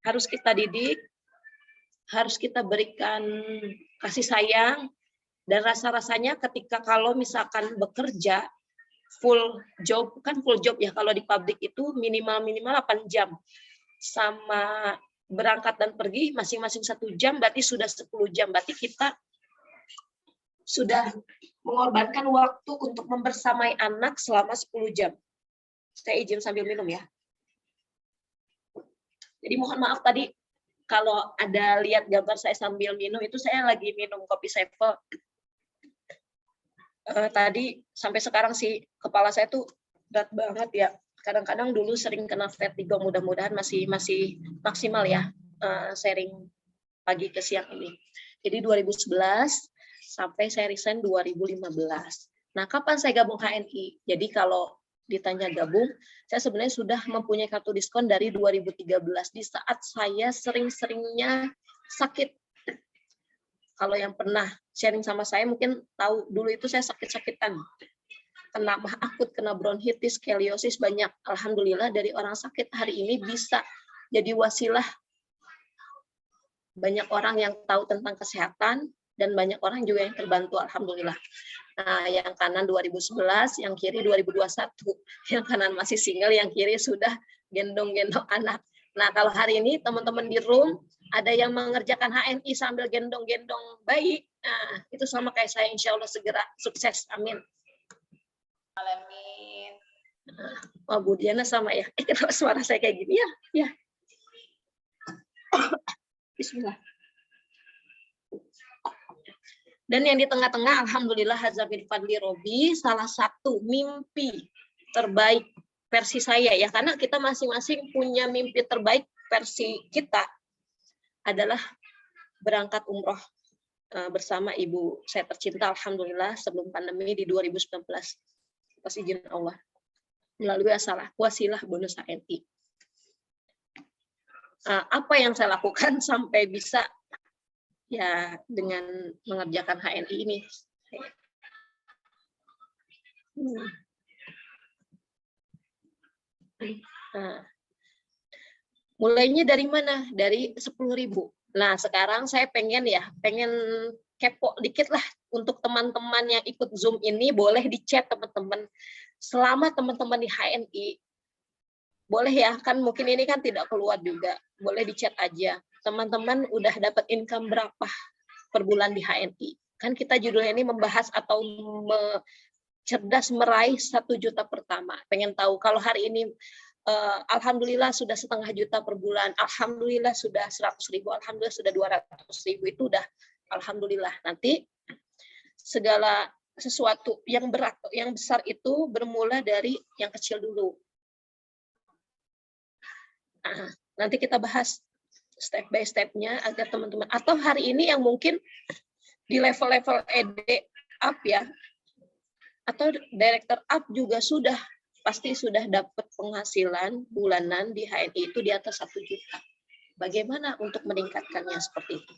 harus kita didik, harus kita berikan kasih sayang, dan rasa-rasanya ketika kalau misalkan bekerja full job, kan full job ya kalau di pabrik itu minimal 8 jam, sama berangkat dan pergi masing-masing 1 jam, berarti sudah 10 jam, berarti kita sudah mengorbankan waktu untuk membersamai anak selama 10 jam. Saya izin sambil minum ya. Jadi mohon maaf tadi kalau ada lihat gambar saya sambil minum, itu saya lagi minum kopi Sevel. Tadi sampai sekarang sih kepala saya tuh berat banget ya. Kadang-kadang dulu sering kena vertigo, mudah-mudahan masih maksimal ya sharing pagi ke siang ini. Jadi 2011 sampai saya resign 2015. Nah, kapan saya gabung HNI? Jadi kalau ditanya gabung, saya sebenarnya sudah mempunyai kartu diskon dari 2013 di saat saya sering-seringnya sakit. Kalau yang pernah sharing sama saya mungkin tahu dulu itu saya sakit-sakitan. Kena mah akut, kena bronkitis, skoliosis banyak. Alhamdulillah dari orang sakit hari ini bisa jadi wasilah banyak orang yang tahu tentang kesehatan dan banyak orang juga yang terbantu, alhamdulillah. Nah, yang kanan 2011, yang kiri 2021. Yang kanan masih single, yang kiri sudah gendong-gendong anak. Nah, kalau hari ini teman-teman di room ada yang mengerjakan HNI sambil gendong-gendong bayi, nah, itu sama kayak saya, insya Allah segera sukses, amin. Alamin. Oh, Bu Diana sama ya. Kenapa suara saya kayak gini ya? Ya. Bismillah. Dan yang di tengah-tengah, alhamdulillah Hazabil Fadli Robi, salah satu mimpi terbaik versi saya ya, karena kita masing-masing punya mimpi terbaik versi kita adalah berangkat umroh bersama ibu saya tercinta, alhamdulillah sebelum pandemi di 2019 atas izin Allah melalui wasilah bonus HNI. Apa yang saya lakukan sampai bisa ya dengan mengerjakan HNI ini? Mulainya dari mana? Dari 10.000. Nah, sekarang saya pengen kepo dikit lah untuk teman-teman yang ikut Zoom ini, boleh di chat teman-teman. Selama teman-teman di HNI, boleh ya, kan mungkin ini kan tidak keluar juga, boleh di chat aja. Teman-teman udah dapat income berapa per bulan di HNI? Kan kita judulnya ini membahas atau cerdas meraih 1 juta pertama. Pengen tahu kalau hari ini alhamdulillah sudah 1,5 juta per bulan, alhamdulillah sudah 100.000, alhamdulillah sudah 200.000, itu udah alhamdulillah. Nanti segala sesuatu yang berat, yang besar itu bermula dari yang kecil dulu. Nah, nanti kita bahas step by step-nya agar teman-teman, atau hari ini yang mungkin di level-level ED up ya, atau director up juga pasti sudah dapat penghasilan bulanan di HNI itu di atas 1 juta. Bagaimana untuk meningkatkannya seperti itu?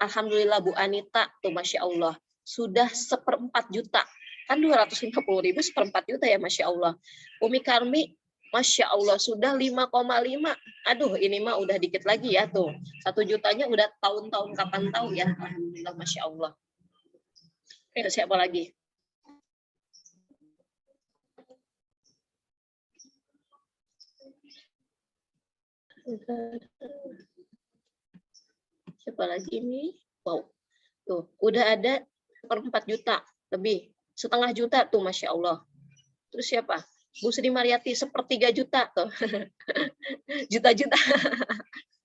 Alhamdulillah Bu Anita, tuh Masya Allah, sudah 1/4 juta. Kan 250.000 1/4 juta ya, Masya Allah. Umi Karmi, Masya Allah, sudah 5,5. Aduh, ini mah udah dikit lagi ya tuh. 1 jutanya udah tahun-tahun kapan tahu ya. Alhamdulillah, Masya Allah. Siapa lagi? Siapa lagi ini? Wow, tuh udah ada 1/4 juta lebih, 1/2 juta tuh, Masya Allah. Terus siapa? Bu Sri Mariati 1/3 juta tuh. Juta-juta.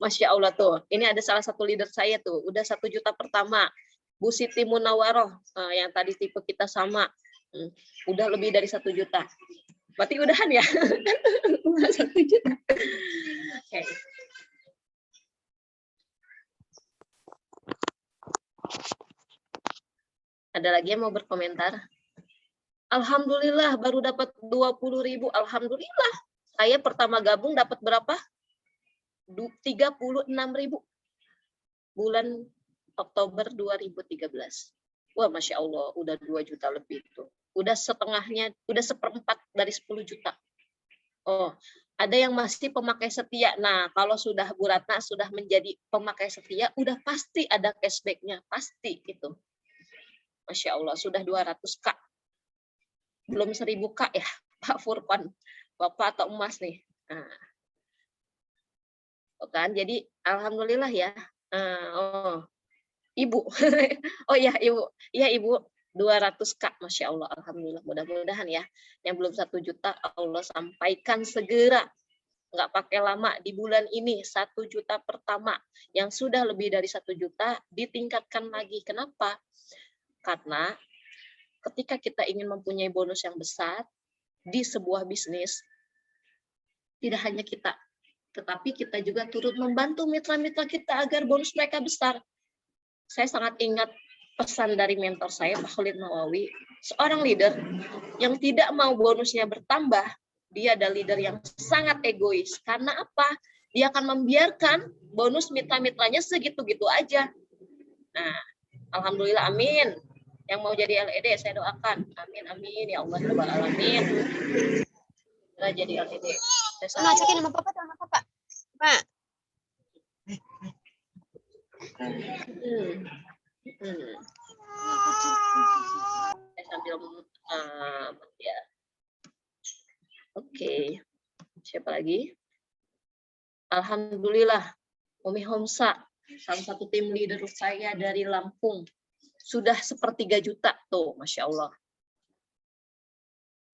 Masya Allah tuh. Ini ada salah satu leader saya tuh, udah 1 juta pertama. Bu Siti Munawaroh, yang tadi tipe kita sama, udah lebih dari 1 juta. Berarti udahan ya? 1 juta. Okay. Ada lagi yang mau berkomentar? Alhamdulillah baru dapat 20.000. Alhamdulillah. Saya pertama gabung dapat berapa? 36.000. Bulan Oktober 2013. Wah, Masya Allah, udah 2 juta lebih tuh. Udah setengahnya, udah 1/4 dari 10 juta. Oh, ada yang masih pemakai setia. Nah, kalau sudah Bu Ratna sudah menjadi pemakai setia, udah pasti ada cashback-nya, pasti itu. Masya Allah, sudah 200K. Belum 1000K ya, Pak Furqan. Bapak atau Emas nih. Nah, kan, jadi alhamdulillah ya. Oh, Ibu. Oh ya, Ibu. Ya, Ibu. 200K, Masya Allah, alhamdulillah. Mudah-mudahan ya, yang belum 1 juta Allah sampaikan segera. Nggak pakai lama, di bulan ini 1 juta pertama, yang sudah lebih dari 1 juta ditingkatkan lagi. Kenapa? Karena ketika kita ingin mempunyai bonus yang besar di sebuah bisnis, tidak hanya kita, tetapi kita juga turut membantu mitra-mitra kita agar bonus mereka besar. Saya sangat ingat pesan dari mentor saya, Pak Khalid Nawawi, seorang leader yang tidak mau bonusnya bertambah, dia ada leader yang sangat egois. Karena apa? Dia akan membiarkan bonus mitra-mitranya segitu-gitu aja. Nah, alhamdulillah, amin. Yang mau jadi LED, saya doakan. Amin, amin. Ya Allah, Rabbal Alamin. Kita jadi LED. Mama, cekin sama papa sama papa. Pak. Saya sambil ya. Oke. Siapa lagi? Alhamdulillah, Umi Homsa, salah satu tim leader saya dari Lampung, sudah 1/3 juta tuh, Masya Allah.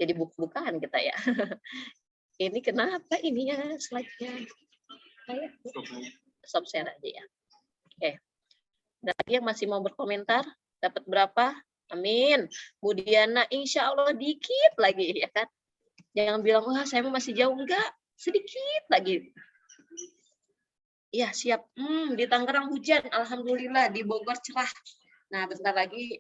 Jadi bukan kita ya. Ini kenapa ini ya slide-nya? Stop share aja ya. Oke. Dan lagi yang masih mau berkomentar, dapat berapa? Amin. Bu Diana, insya Allah dikit lagi ya kan. Jangan bilang, wah saya masih jauh. Enggak, sedikit lagi. Iya, siap. Di Tangerang hujan, alhamdulillah. Di Bogor cerah. Nah, bentar lagi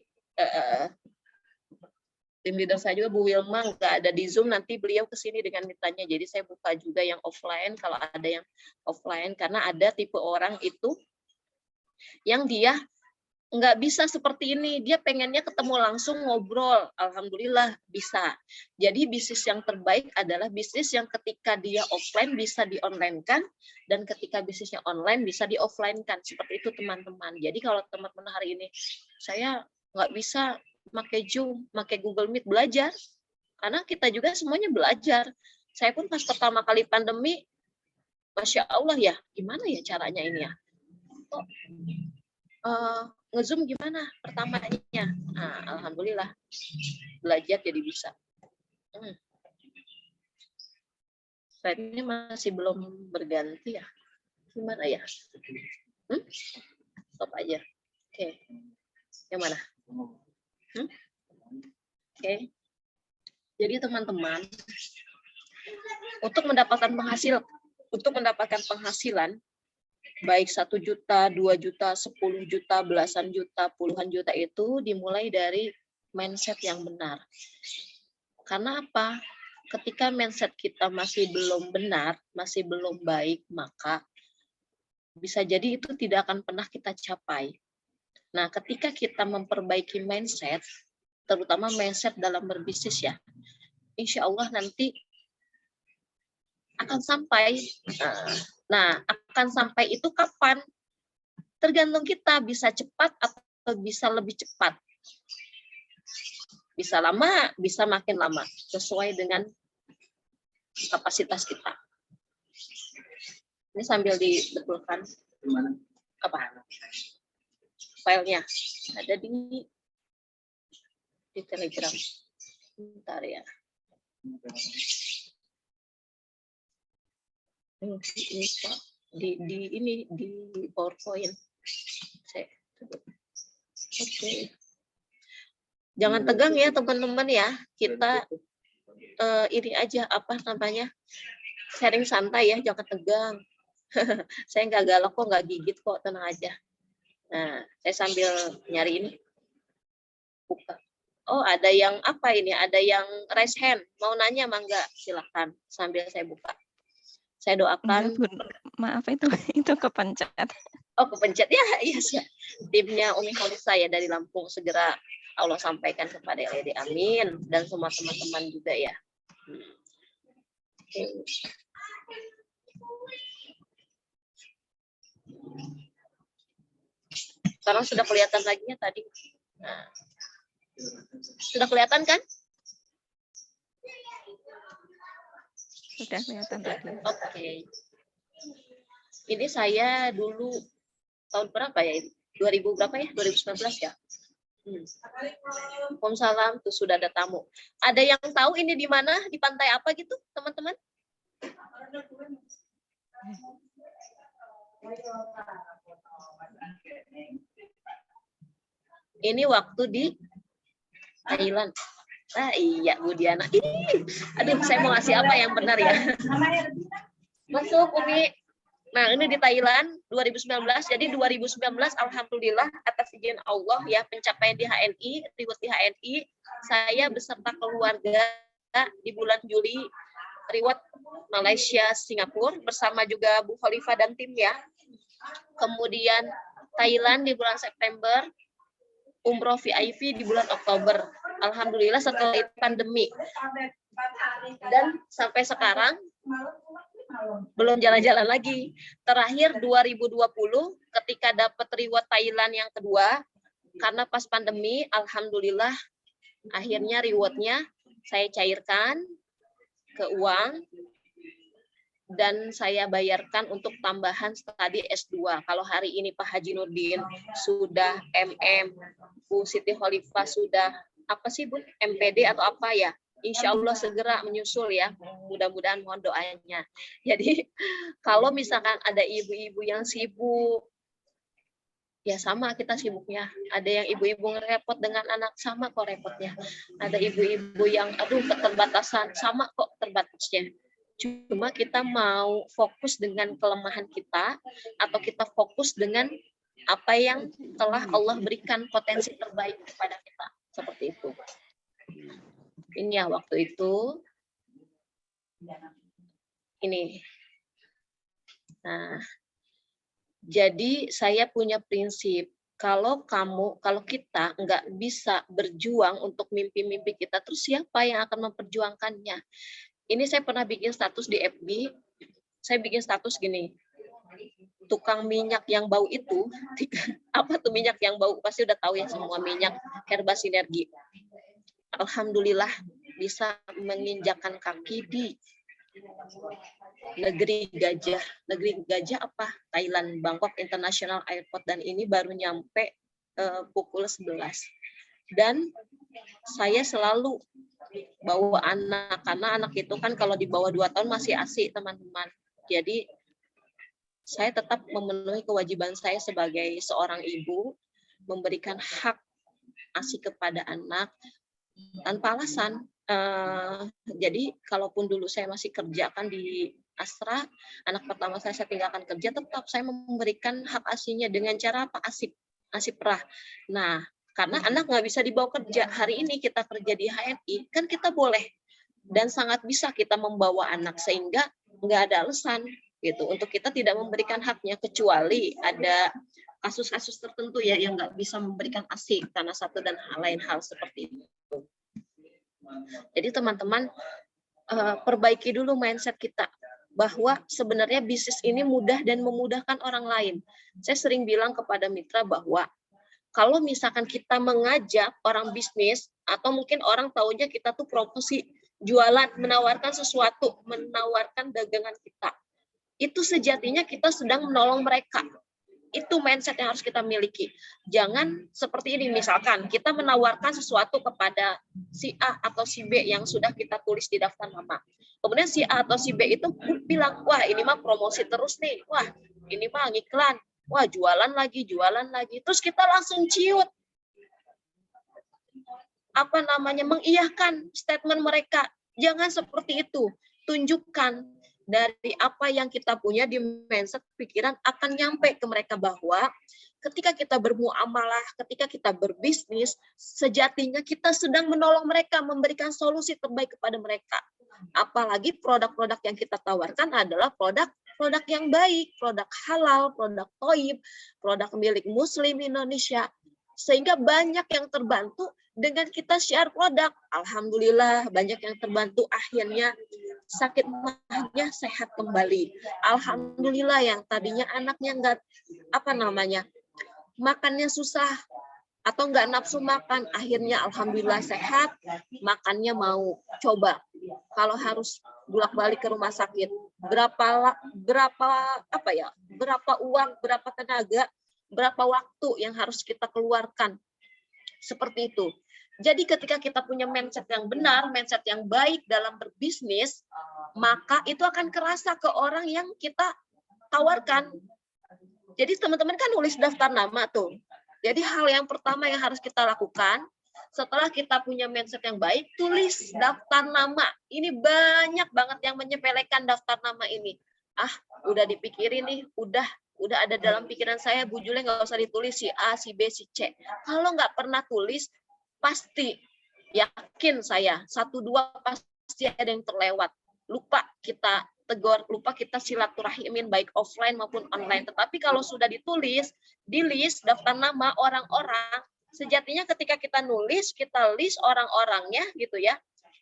tim leader saya juga Bu Wilma nggak ada di Zoom, nanti beliau kesini dengan mitranya. Jadi saya buka juga yang offline kalau ada yang offline, karena ada tipe orang itu yang dia nggak bisa seperti ini, dia pengennya ketemu langsung ngobrol. Alhamdulillah bisa. Jadi bisnis yang terbaik adalah bisnis yang ketika dia offline bisa di-online-kan, dan ketika bisnisnya online bisa di-offline-kan. Seperti itu teman-teman. Jadi kalau teman-teman hari ini, saya nggak bisa pakai Zoom, pakai Google Meet, belajar. Karena kita juga semuanya belajar. Saya pun pas pertama kali pandemi, Masya Allah ya, gimana ya caranya ini ya? Nge-Zoom gimana pertamanya? Nah, alhamdulillah belajar jadi bisa. Slide-nya masih belum berganti ya. Gimana ya? Stop aja. Oke. Yang mana? Oke. Jadi teman-teman, untuk mendapatkan penghasilan baik 1 juta, 2 juta, 10 juta, belasan juta, puluhan juta itu dimulai dari mindset yang benar. Karena apa? Ketika mindset kita masih belum benar, masih belum baik, maka bisa jadi itu tidak akan pernah kita capai. Nah, ketika kita memperbaiki mindset, terutama mindset dalam berbisnis ya, insya Allah nanti akan sampai. Nah, akan sampai itu kapan? Tergantung kita, bisa cepat atau bisa lebih cepat. Bisa lama, bisa makin lama, sesuai dengan kapasitas kita. Ini sambil dibetulkan. Apa? Filenya ada di Telegram. Bentar ya. Di PowerPoint. Oke. Jangan tegang ya teman-teman ya. Kita ini aja apa namanya? Sharing santai ya, jangan tegang. Saya nggak galak kok, nggak gigit kok, tenang aja. Nah, saya sambil nyari ini. Buka. Oh, ada yang apa ini? Ada yang raise hand. Mau nanya, mangga, silakan. Sambil saya buka. Saya doakan. Maaf itu kepencet. Oh, kepencet ya, iya sih. Timnya Umi Khalisa ya dari Lampung, segera Allah sampaikan kepada LED. Amin. Dan semua teman-teman juga ya. Sekarang sudah kelihatan lagi ya tadi. Nah, sudah kelihatan kan? Sudah kelihatan tadi. Oke. Ini saya dulu tahun berapa ya? 2000 berapa ya? 2019 ya? Waalaikumsalam, tuh sudah ada tamu. Ada yang tahu ini di mana? Di pantai apa gitu, teman-teman? Ini waktu di Thailand. Ah iya, Bu Diana. Aduh, saya mau ngasih apa yang benar ya? Masuk, Umi. Nah, ini di Thailand 2019. Jadi 2019 alhamdulillah atas izin Allah ya, pencapaian di HNI, reward di HNI, saya beserta keluarga di bulan Juli reward Malaysia, Singapura bersama juga Bu Khalifah dan tim ya. Kemudian Thailand di bulan September, umroh VIP di bulan Oktober. Alhamdulillah setelah itu pandemi. Dan sampai sekarang belum jalan-jalan lagi. Terakhir 2020 ketika dapat reward Thailand yang kedua, karena pas pandemi, alhamdulillah akhirnya rewardnya saya cairkan ke uang dan saya bayarkan untuk tambahan studi S2. Kalau hari ini Pak Haji Nurdin sudah MM, Bu Siti Khalifah sudah apa sih Bu, MPD atau apa ya? Insya Allah segera menyusul ya, mudah-mudahan mohon doanya. Jadi kalau misalkan ada ibu-ibu yang sibuk, ya sama kita sibuknya. Ada yang ibu-ibu ngerepot dengan anak, sama kok repotnya. Ada ibu-ibu yang aduh keterbatasan, sama kok terbatasnya. Cuma kita mau fokus dengan kelemahan kita, atau kita fokus dengan apa yang telah Allah berikan potensi terbaik kepada kita. Seperti itu. Ini ya waktu itu. Ini. Nah, jadi saya punya prinsip, kalau kita nggak bisa berjuang untuk mimpi-mimpi kita, terus siapa yang akan memperjuangkannya? Ini saya pernah bikin status di FB, saya bikin status gini, tukang minyak yang bau itu, apa tuh minyak yang bau? Pasti udah tahu ya semua, minyak Herba Sinergi. Alhamdulillah bisa menginjakan kaki di negeri gajah. Negeri gajah apa? Thailand, Bangkok International Airport, dan ini baru nyampe pukul 11. Dan saya selalu bawa anak, karena anak itu kan kalau di bawah 2 tahun masih ASI, teman-teman. Jadi saya tetap memenuhi kewajiban saya sebagai seorang ibu, memberikan hak ASI kepada anak tanpa alasan. Jadi kalaupun dulu saya masih kerja kan di Astra, anak pertama saya tinggalkan kerja, tetap saya memberikan hak ASI-nya dengan cara apa? ASI perah. Nah, karena anak nggak bisa dibawa kerja. Hari ini kita kerja di HNI, kan kita boleh dan sangat bisa kita membawa anak, sehingga nggak ada alasan gitu untuk kita tidak memberikan haknya, kecuali ada kasus-kasus tertentu ya yang nggak bisa memberikan ASI karena satu dan lain hal seperti itu. Jadi teman-teman perbaiki dulu mindset kita bahwa sebenarnya bisnis ini mudah dan memudahkan orang lain. Saya sering bilang kepada mitra bahwa kalau misalkan kita mengajak orang bisnis, atau mungkin orang taunya kita tuh promosi jualan, menawarkan sesuatu, menawarkan dagangan kita, itu sejatinya kita sedang menolong mereka. Itu mindset yang harus kita miliki. Jangan seperti ini, misalkan kita menawarkan sesuatu kepada si A atau si B yang sudah kita tulis di daftar nama. Kemudian si A atau si B itu bilang, wah ini mah promosi terus nih, wah ini mah ngiklan, wah jualan lagi. Terus kita langsung ciut. Mengiyakan statement mereka. Jangan seperti itu. Tunjukkan dari apa yang kita punya di mindset pikiran akan nyampe ke mereka bahwa ketika kita bermuamalah, ketika kita berbisnis, sejatinya kita sedang menolong mereka, memberikan solusi terbaik kepada mereka. Apalagi produk-produk yang kita tawarkan adalah produk yang baik, produk halal, produk thayyib, produk milik Muslim Indonesia. Sehingga banyak yang terbantu dengan kita share produk. Alhamdulillah banyak yang terbantu, akhirnya sakit mahnya sehat kembali. Alhamdulillah, yang tadinya anaknya nggak makannya susah atau nggak nafsu makan, akhirnya alhamdulillah sehat, makannya mau. Coba kalau harus bolak-balik ke rumah sakit, berapa uang, berapa tenaga, berapa waktu yang harus kita keluarkan. Seperti itu. Jadi ketika kita punya mindset yang benar, mindset yang baik dalam berbisnis, maka itu akan kerasa ke orang yang kita tawarkan. Jadi teman-teman kan nulis daftar nama tuh. Jadi hal yang pertama yang harus kita lakukan, setelah kita punya mindset yang baik, tulis daftar nama. Ini banyak banget yang menyepelekan daftar nama ini. Udah dipikirin nih, udah ada dalam pikiran saya, Bu Jule nggak usah ditulis si A, si B, si C. Kalau nggak pernah tulis, pasti yakin saya 1-2 pasti ada yang terlewat. Lupa kita tegur, lupa kita silaturahmin baik offline maupun online. Tetapi kalau sudah ditulis di list daftar nama orang-orang, sejatinya ketika kita nulis, kita list orang-orangnya gitu ya.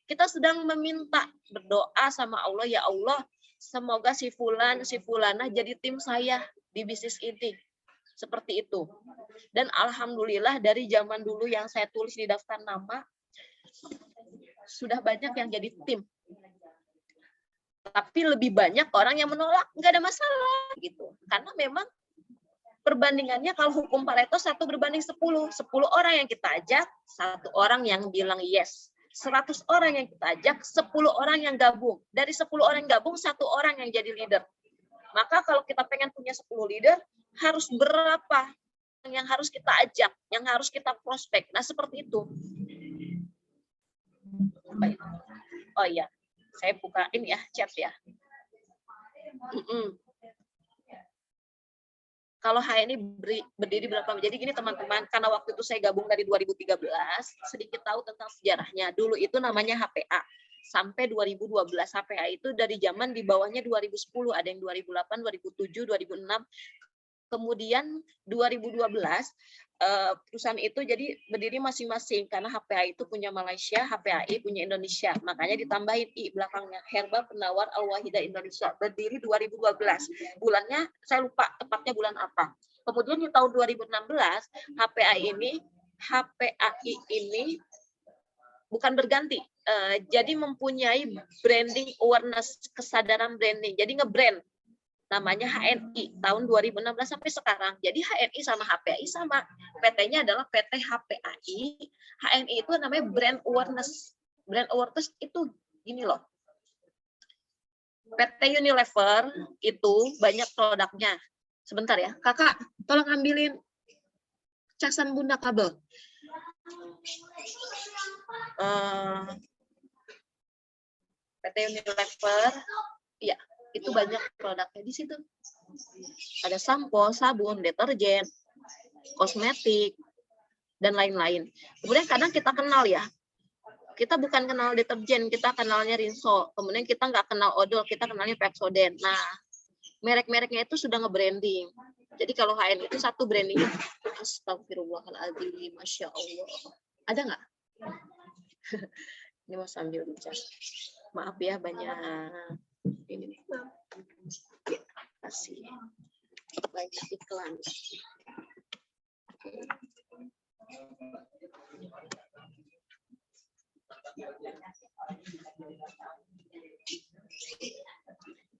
Kita sedang meminta, berdoa sama Allah, ya Allah, semoga si fulan, si fulana jadi tim saya di bisnis ini. Seperti itu. Dan alhamdulillah dari zaman dulu yang saya tulis di daftar nama, sudah banyak yang jadi tim. Tapi lebih banyak orang yang menolak, nggak ada masalah gitu. Karena memang perbandingannya kalau hukum Pareto 1:10. 10 orang yang kita ajak, 1 orang yang bilang yes. 100 orang yang kita ajak, 10 orang yang gabung. Dari 10 orang yang gabung, 1 orang yang jadi leader. Maka kalau kita pengen punya 10 leader, harus berapa yang harus kita ajak, yang harus kita prospek. Nah, seperti itu. Oh iya, saya bukain ya chat ya. Kalau HNI berdiri berapa? Jadi gini teman-teman, karena waktu itu saya gabung dari 2013, sedikit tahu tentang sejarahnya. Dulu itu namanya HPA. Sampai 2012, HPA itu dari zaman di bawahnya 2010, ada yang 2008, 2007, 2006. Kemudian 2012 perusahaan itu jadi berdiri masing-masing karena HPA itu punya Malaysia, HPAI punya Indonesia. Makanya ditambahin I belakangnya, Herbal Penawar Al-Wahidah Indonesia. Berdiri 2012. Bulannya saya lupa tepatnya bulan apa. Kemudian di tahun 2016 HPAI ini bukan berganti. Jadi mempunyai branding awareness, kesadaran branding. Jadi nge-brand. Namanya HNI tahun 2016 sampai sekarang. Jadi HNI sama HPAI sama. PT-nya adalah PT HPAI. HNI itu namanya brand awareness. Brand awareness itu gini loh. PT Unilever itu banyak produknya. Sebentar ya. Kakak, tolong ambilin casan Bunda kabel. PT Unilever, ya. Itu banyak produknya di situ. Ada sampo, sabun, deterjen, kosmetik, dan lain-lain. Kemudian kadang kita kenal ya. Kita bukan kenal deterjen, kita kenalnya Rinso. Kemudian kita nggak kenal odol, kita kenalnya Pepsodent. Nah, merek-mereknya itu sudah nge-branding. Jadi kalau HN itu satu brandingnya, astagfirullahaladzim, Masya Allah. Ada nggak? Ini mau sambil bicara. Maaf ya, banyak. Ini ya, kasih banyak iklan.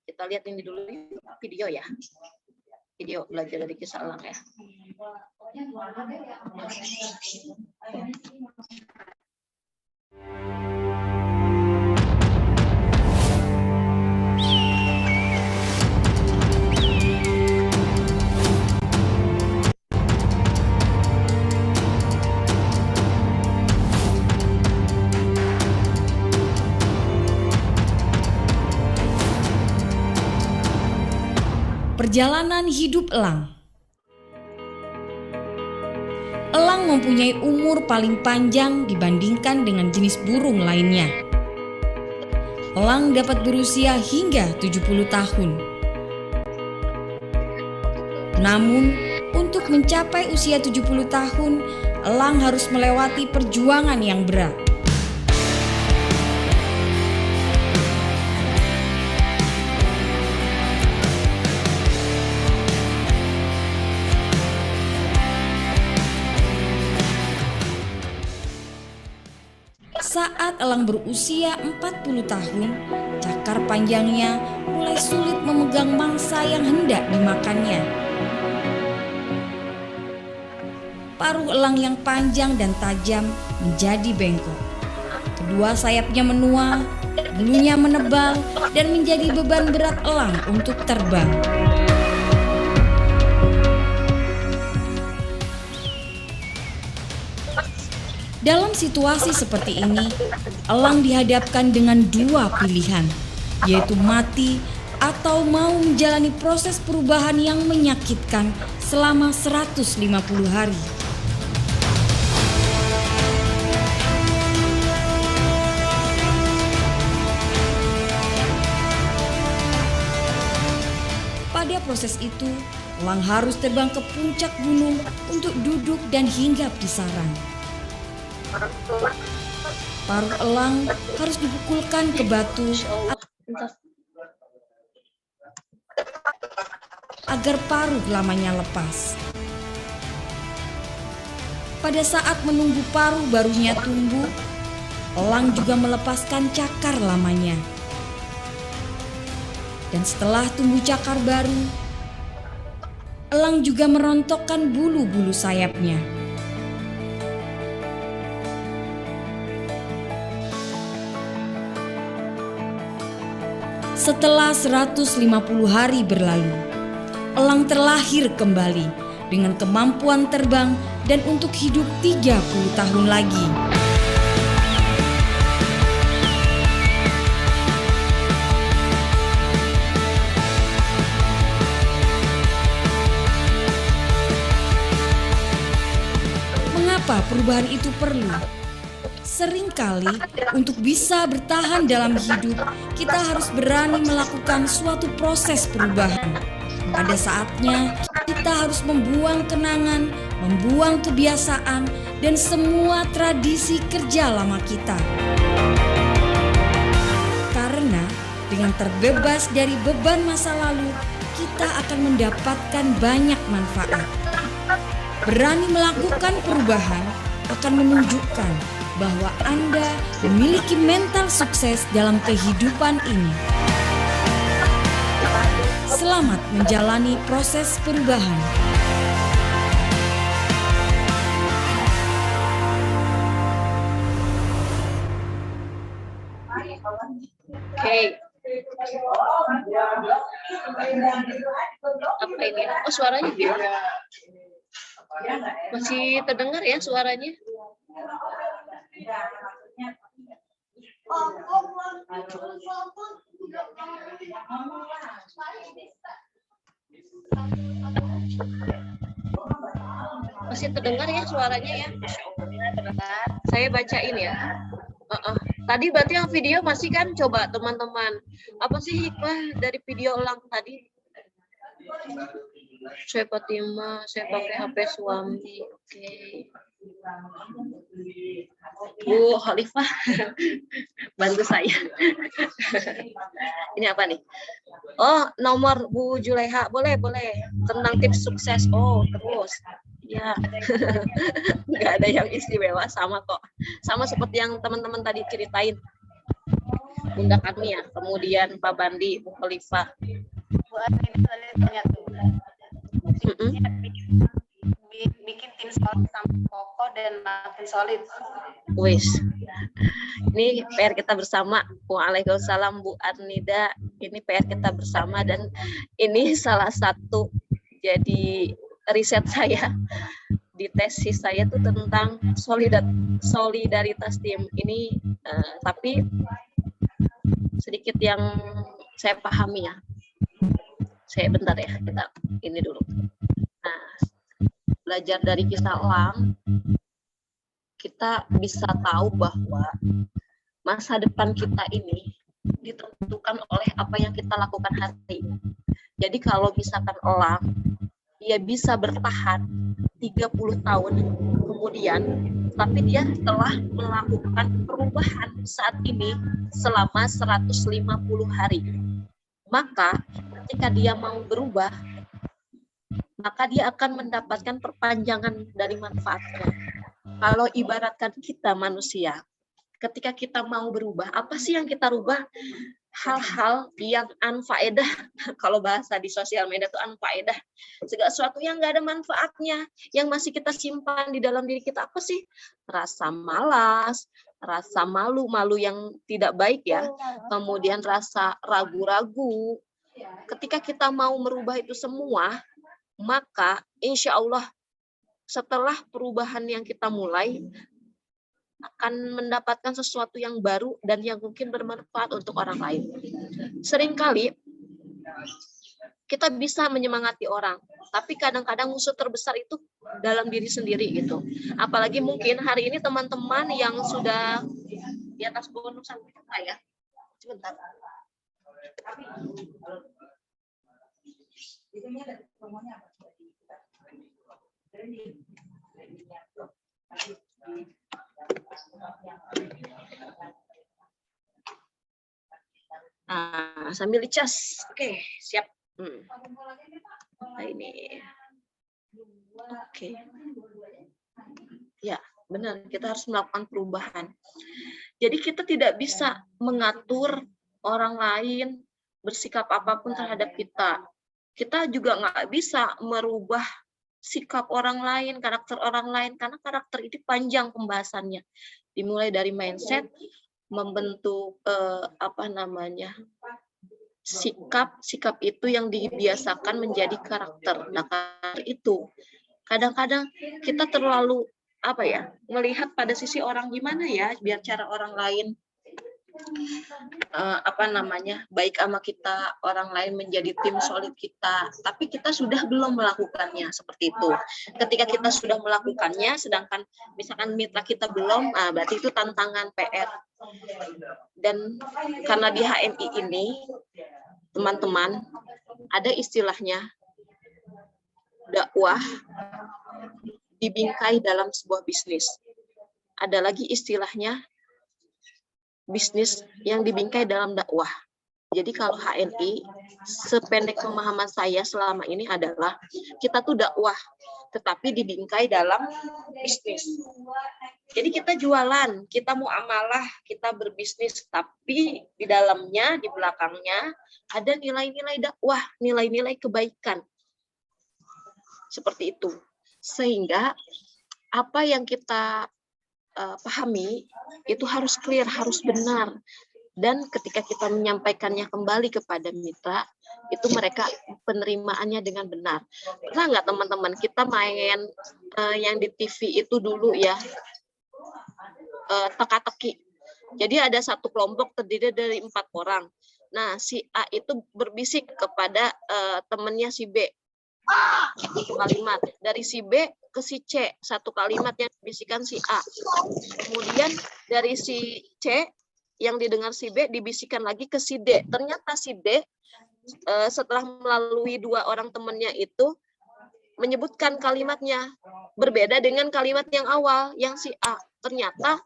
Kita lihat ini dulu video ya, video belajar dari kisah elang ya. Perjalanan hidup elang. Elang mempunyai umur paling panjang dibandingkan dengan jenis burung lainnya. Elang dapat berusia hingga 70 tahun. Namun, untuk mencapai usia 70 tahun, elang harus melewati perjuangan yang berat. Elang berusia 40 tahun, cakar panjangnya mulai sulit memegang mangsa yang hendak dimakannya. Paruh elang yang panjang dan tajam menjadi bengkok. Kedua sayapnya menua, bulunya menebal, dan menjadi beban berat elang untuk terbang. Dalam situasi seperti ini, elang dihadapkan dengan dua pilihan, yaitu mati atau mau menjalani proses perubahan yang menyakitkan selama 150 hari. Pada proses itu, elang harus terbang ke puncak gunung untuk duduk dan hinggap di sarang. Paruh elang harus dipukulkan ke batu agar paruh lamanya lepas. Pada saat menunggu paruh barunya tumbuh, elang juga melepaskan cakar lamanya. Dan setelah tumbuh cakar baru, elang juga merontokkan bulu-bulu sayapnya. Setelah 150 hari berlalu, elang terlahir kembali dengan kemampuan terbang dan untuk hidup 30 tahun lagi. Mengapa perubahan itu perlu? Seringkali untuk bisa bertahan dalam hidup, kita harus berani melakukan suatu proses perubahan. Pada saatnya, kita harus membuang kenangan, membuang kebiasaan, dan semua tradisi kerja lama kita. Karena dengan terbebas dari beban masa lalu, kita akan mendapatkan banyak manfaat. Berani melakukan perubahan akan menunjukkan bahwa Anda memiliki mental sukses dalam kehidupan ini. Selamat menjalani proses perubahan. Oke. Apa ini? Oh, suaranya gitu. Masih terdengar ya suaranya? Masih terdengar ya suaranya ya? Saya bacain ya. Tadi berarti yang video masih kan? Coba teman-teman. Apa sih hikmah dari video elang tadi? Saya Fatima, saya pakai HP suami. Oke. Bu Khalifah, bantu saya. Ini apa nih? Oh, nomor Bu Juleha, boleh. Tentang tips sukses. Oh, terus. Ya, nggak ada yang istimewa, sama kok. Sama seperti yang teman-teman tadi ceritain. Bunda Karnia, kemudian Pak Bandi, Bu Khalifah. Bu Arni tanya tuh. Bikin tim solid sampai kokoh dan makin solid. Wis. Ini PR kita bersama. Waalaikumsalam Bu Arnida. Ini PR kita bersama dan ini salah satu jadi riset saya di tesis saya tuh tentang solidaritas tim ini, tapi sedikit yang saya pahami ya. Saya bentar ya, kita ini dulu. Nah, belajar dari kisah elang, kita bisa tahu bahwa masa depan kita ini ditentukan oleh apa yang kita lakukan hari ini. Jadi kalau misalkan elang, dia bisa bertahan 30 tahun kemudian, tapi dia telah melakukan perubahan saat ini selama 150 hari. Maka ketika dia mau berubah, maka dia akan mendapatkan perpanjangan dari manfaatnya. Kalau ibaratkan kita manusia, ketika kita mau berubah, apa sih yang kita rubah? Hal-hal yang anfaedah, kalau bahasa di sosial media itu anfaedah, segala sesuatu yang nggak ada manfaatnya, yang masih kita simpan di dalam diri kita. Apa sih? Rasa malas, rasa malu yang tidak baik ya, kemudian rasa ragu-ragu. Ketika kita mau merubah itu semua, maka insya Allah setelah perubahan yang kita mulai, akan mendapatkan sesuatu yang baru dan yang mungkin bermanfaat untuk orang lain. Seringkali kita bisa menyemangati orang, tapi kadang-kadang musuh terbesar itu dalam diri sendiri gitu. Apalagi mungkin hari ini teman-teman yang sudah di atas bonusan kita ya. Sebentar. Sambil dicas. Oke, siap. Nah, ini. Oke. Ya, benar. Kita harus melakukan perubahan. Jadi kita tidak bisa mengatur orang lain bersikap apapun terhadap kita. Kita juga nggak bisa merubah sikap orang lain, karakter orang lain, karena karakter itu panjang pembahasannya. Dimulai dari mindset, membentuk sikap itu yang dibiasakan menjadi karakter. Nah, karakter itu kadang-kadang kita terlalu melihat pada sisi orang gimana ya biar cara orang lain baik sama kita, orang lain menjadi tim solid kita, tapi kita sudah belum melakukannya seperti itu. Ketika kita sudah melakukannya, sedangkan misalkan mitra kita belum, berarti itu tantangan PR. Dan karena di HMI ini, teman-teman, ada istilahnya dakwah dibingkai dalam sebuah bisnis. Ada lagi istilahnya bisnis yang dibingkai dalam dakwah. Jadi kalau HNI, sependek pemahaman saya selama ini adalah kita tuh dakwah, tetapi dibingkai dalam bisnis. Jadi kita jualan, kita mau amalah, kita berbisnis, tapi di dalamnya, di belakangnya ada nilai-nilai dakwah, nilai-nilai kebaikan. Seperti itu. Sehingga apa yang kita pahami itu harus clear, harus benar, dan ketika kita menyampaikannya kembali kepada mitra itu mereka penerimaannya dengan benar. Pernah nggak teman-teman kita main yang di TV itu dulu ya, teka-teki. Jadi ada satu kelompok terdiri dari 4 orang. Nah, si A itu berbisik kepada temannya si B. Satu kalimat dari si B ke si C, satu kalimat yang dibisikkan si A. Kemudian dari si C yang didengar si B dibisikkan lagi ke si D. Ternyata si D setelah melalui 2 orang temannya itu menyebutkan kalimatnya berbeda dengan kalimat yang awal yang si A. Ternyata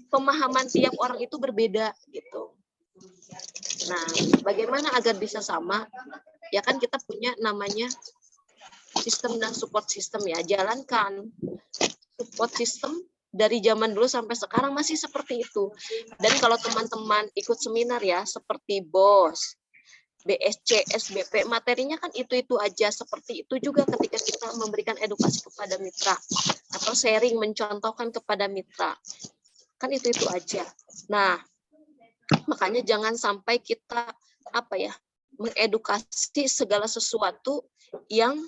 pemahaman tiap orang itu berbeda gitu. Nah, bagaimana agar bisa sama? Ya kan kita punya namanya sistem dan support system ya. Jalankan support system dari zaman dulu sampai sekarang masih seperti itu. Dan kalau teman-teman ikut seminar ya, seperti BOS, BSC, SBP, materinya kan itu-itu aja. Seperti itu juga ketika kita memberikan edukasi kepada mitra atau sharing, mencontohkan kepada mitra. Kan itu-itu aja. Nah, makanya jangan sampai kita mengedukasi segala sesuatu yang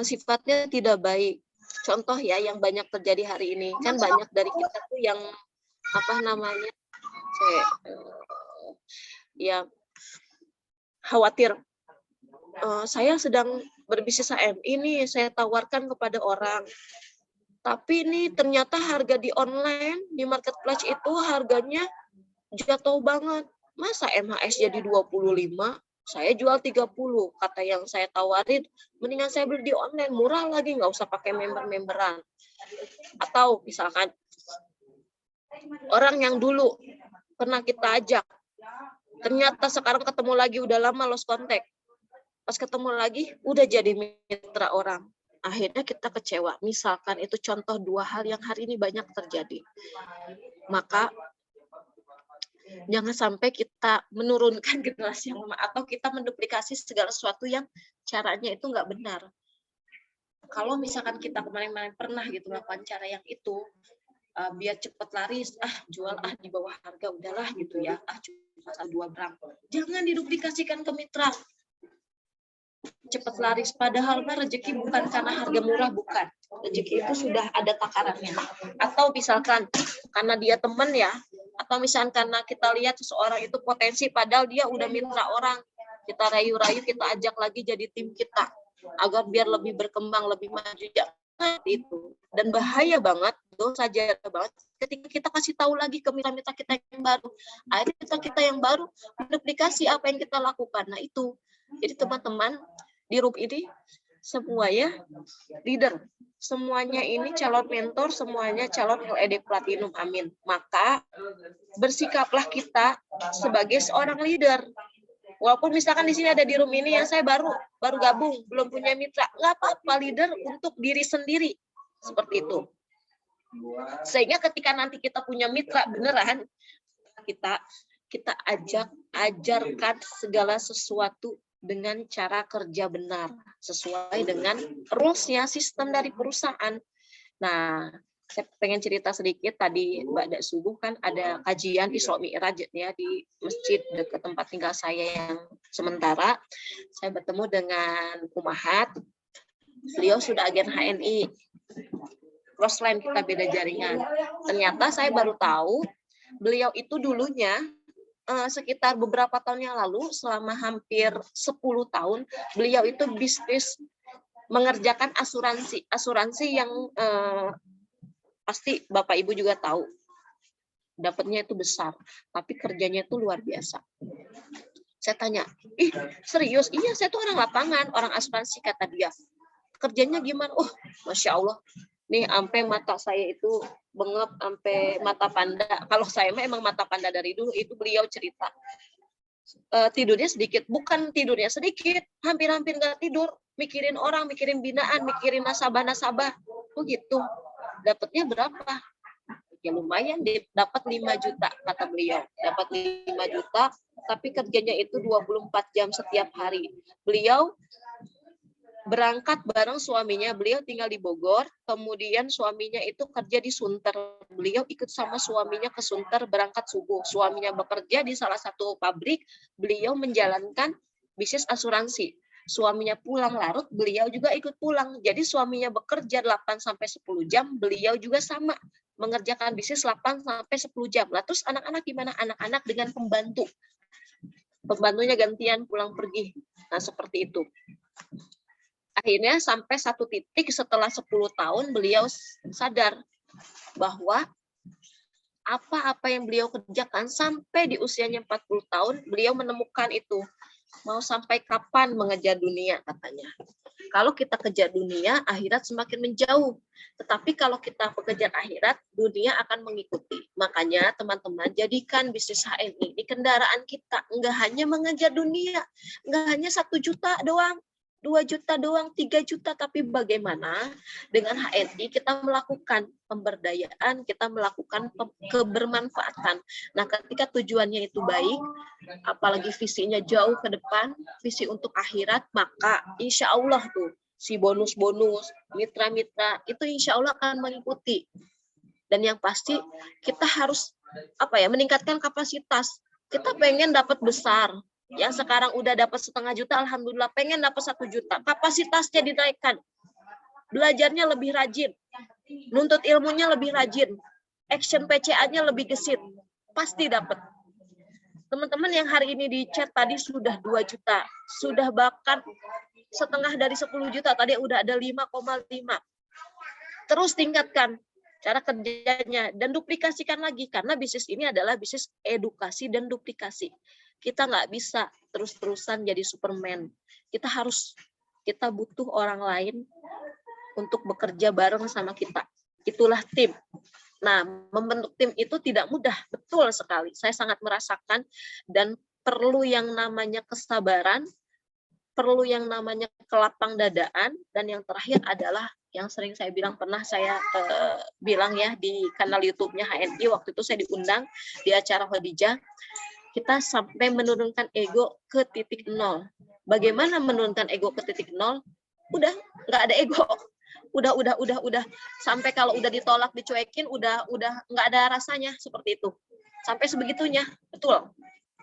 sifatnya tidak baik. Contoh ya yang banyak terjadi hari ini, kan banyak dari kita tuh yang khawatir. Saya sedang berbisnis HMI ini, saya tawarkan kepada orang. Tapi ini ternyata harga di online, di marketplace itu harganya jatuh banget. Masa MHS jadi 25, saya jual 30. Kata yang saya tawarin, mendingan saya beli di online, murah lagi, nggak usah pakai member-memberan. Atau misalkan, orang yang dulu pernah kita ajak, ternyata sekarang ketemu lagi, udah lama lost contact. Pas ketemu lagi, udah jadi mitra orang. akhirnya kita kecewa. Misalkan itu contoh 2 hal yang hari ini banyak terjadi. Maka jangan sampai kita menurunkan generasi yang lama atau kita menduplikasi segala sesuatu yang caranya itu nggak benar. Kalau misalkan kita kemarin-kemarin pernah gitu melakukan cara yang itu, biar cepat laris, jual di bawah harga, udahlah gitu ya, cuma 2 gram. Jangan diduplikasikan ke mitra. Cepat laris, padahal rezeki bukan karena harga murah, bukan. Rezeki itu sudah ada takarannya. Atau misalkan karena dia teman ya, atau misalkan karena kita lihat seseorang itu potensi, padahal dia udah mitra orang, kita rayu-rayu, kita ajak lagi jadi tim kita, agar biar lebih berkembang, lebih maju. Itu. Dan bahaya banget, dosa jahil banget, ketika kita kasih tahu lagi ke mitra-mitra kita yang baru. Akhirnya kita yang baru menduplikasi apa yang kita lakukan. Nah itu. Jadi teman-teman, di RUP ini semuanya leader, semuanya ini calon mentor, semuanya calon LED Platinum, amin. Maka bersikaplah kita sebagai seorang leader. Walaupun misalkan di sini ada di room ini yang saya baru gabung, belum punya mitra, nggak apa-apa, leader untuk diri sendiri, seperti itu. Sehingga ketika nanti kita punya mitra beneran, kita ajarkan segala sesuatu dengan cara kerja benar, sesuai dengan rules-nya, sistem dari perusahaan. Nah, saya pengen cerita sedikit, tadi Mbak Subuh kan ada kajian Isra Mi'raj ya di masjid dekat tempat tinggal saya yang sementara. Saya bertemu dengan Kumahat, beliau sudah agen HNI, crossline kita beda jaringan. Ternyata saya baru tahu, beliau itu dulunya sekitar beberapa tahun yang lalu, selama hampir 10 tahun, beliau itu bisnis mengerjakan asuransi yang pasti Bapak Ibu juga tahu, dapatnya itu besar, tapi kerjanya itu luar biasa. Saya tanya, serius? Iya, saya tuh orang lapangan, orang asuransi, kata dia. Kerjanya gimana? Masya Allah. Nih, sampai mata saya itu bengep, sampai mata panda. Kalau saya emang mata panda dari dulu, itu beliau cerita. Tidurnya sedikit, bukan tidurnya sedikit, hampir-hampir nggak tidur. Mikirin orang, mikirin binaan, mikirin nasabah-nasabah. Gitu. Dapatnya berapa? Ya lumayan, dapat 5 juta, kata beliau. Dapat 5 juta, tapi kerjanya itu 24 jam setiap hari. Beliau berangkat bareng suaminya, beliau tinggal di Bogor, kemudian suaminya itu kerja di Sunter. Beliau ikut sama suaminya ke Sunter berangkat subuh. Suaminya bekerja di salah satu pabrik, beliau menjalankan bisnis asuransi. Suaminya pulang larut, beliau juga ikut pulang. Jadi suaminya bekerja 8-10 jam, beliau juga sama, mengerjakan bisnis 8-10 jam. Lah terus anak-anak gimana? Anak-anak dengan pembantu. Pembantunya gantian pulang pergi. Nah, seperti itu. Akhirnya sampai satu titik setelah 10 tahun beliau sadar bahwa apa-apa yang beliau kerjakan sampai di usianya 40 tahun, beliau menemukan itu. Mau sampai kapan mengejar dunia, katanya. Kalau kita kejar dunia, akhirat semakin menjauh. Tetapi kalau kita mengejar akhirat, dunia akan mengikuti. Makanya teman-teman, jadikan bisnis HNI ini kendaraan kita. Enggak hanya mengejar dunia, enggak hanya 1 juta doang, 2 juta doang, 3 juta, tapi bagaimana dengan HNI kita melakukan pemberdayaan, kita melakukan kebermanfaatan. Nah, ketika tujuannya itu baik, apalagi visinya jauh ke depan, visi untuk akhirat, maka insya Allah tuh si bonus-bonus, mitra-mitra itu insya Allah akan mengikuti. Dan yang pasti kita harus meningkatkan kapasitas. Kita pengen dapat besar. Yang sekarang udah dapat 0,5 juta, alhamdulillah, pengen dapat 1 juta. Kapasitasnya dinaikkan. Belajarnya lebih rajin. Nuntut ilmunya lebih rajin. Action PCA-nya lebih gesit. Pasti dapat. Teman-teman yang hari ini di chat tadi sudah 2 juta. Sudah bahkan setengah dari 10 juta. Tadi udah ada 5,5. Terus tingkatkan cara kerjanya. Dan duplikasikan lagi. Karena bisnis ini adalah bisnis edukasi dan duplikasi. Kita nggak bisa terus-terusan jadi Superman. Kita butuh orang lain untuk bekerja bareng sama kita. Itulah tim. Nah, membentuk tim itu tidak mudah, betul sekali. Saya sangat merasakan dan perlu yang namanya kesabaran, perlu yang namanya kelapang dadaan, dan yang terakhir adalah yang sering saya bilang, pernah saya bilang ya di kanal YouTube-nya HNI, waktu itu saya diundang di acara Khadijah, kita sampai menurunkan ego ke titik nol. Bagaimana menurunkan ego ke titik nol? Udah nggak ada ego. Udah. Sampai kalau udah ditolak, dicuekin, udah nggak ada rasanya, seperti itu. Sampai sebegitunya, betul.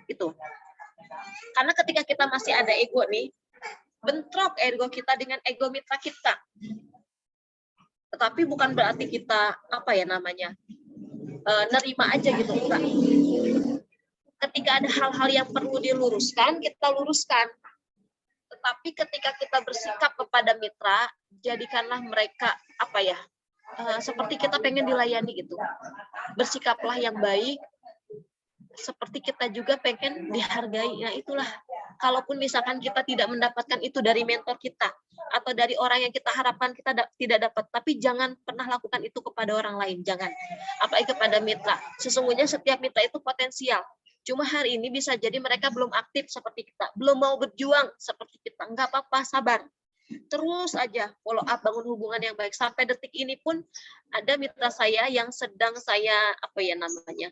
Itu. Karena ketika kita masih ada ego nih, bentrok ego kita dengan ego mitra kita. Tetapi bukan berarti kita nerima aja gitu, enggak. Ketika ada hal-hal yang perlu diluruskan, kita luruskan. Tetapi ketika kita bersikap kepada mitra, jadikanlah mereka seperti kita pengen dilayani gitu. Bersikaplah yang baik, seperti kita juga pengen dihargai. Nah itulah, kalaupun misalkan kita tidak mendapatkan itu dari mentor kita atau dari orang yang kita harapkan, kita tidak dapat, tapi jangan pernah lakukan itu kepada orang lain, jangan. Apalagi kepada mitra. Sesungguhnya setiap mitra itu potensial. Cuma hari ini bisa jadi mereka belum aktif seperti kita, belum mau berjuang seperti kita. Enggak apa-apa, sabar. Terus aja follow up, bangun hubungan yang baik. Sampai detik ini pun ada mitra saya yang sedang saya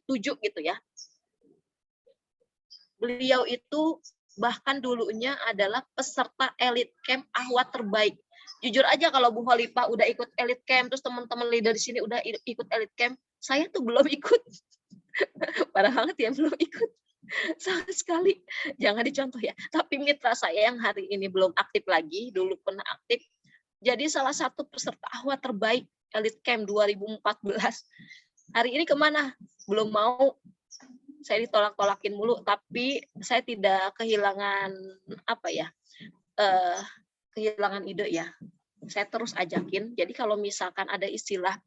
tuju gitu ya. Beliau itu bahkan dulunya adalah peserta Elite Camp Ahwat terbaik. Jujur aja kalau Bu Khalifah udah ikut Elite Camp, terus teman-teman leader di sini udah ikut Elite Camp, saya tuh belum ikut. Parah banget ya, belum ikut sama sekali. Jangan dicontoh ya. Tapi mitra saya yang hari ini belum aktif lagi, dulu pernah aktif. Jadi salah satu peserta Ahwat terbaik Elite Camp 2014. Hari ini kemana? Belum mau. Saya ditolak-tolakin mulu, tapi saya tidak kehilangan kehilangan ide ya. Saya terus ajakin. Jadi kalau misalkan ada istilah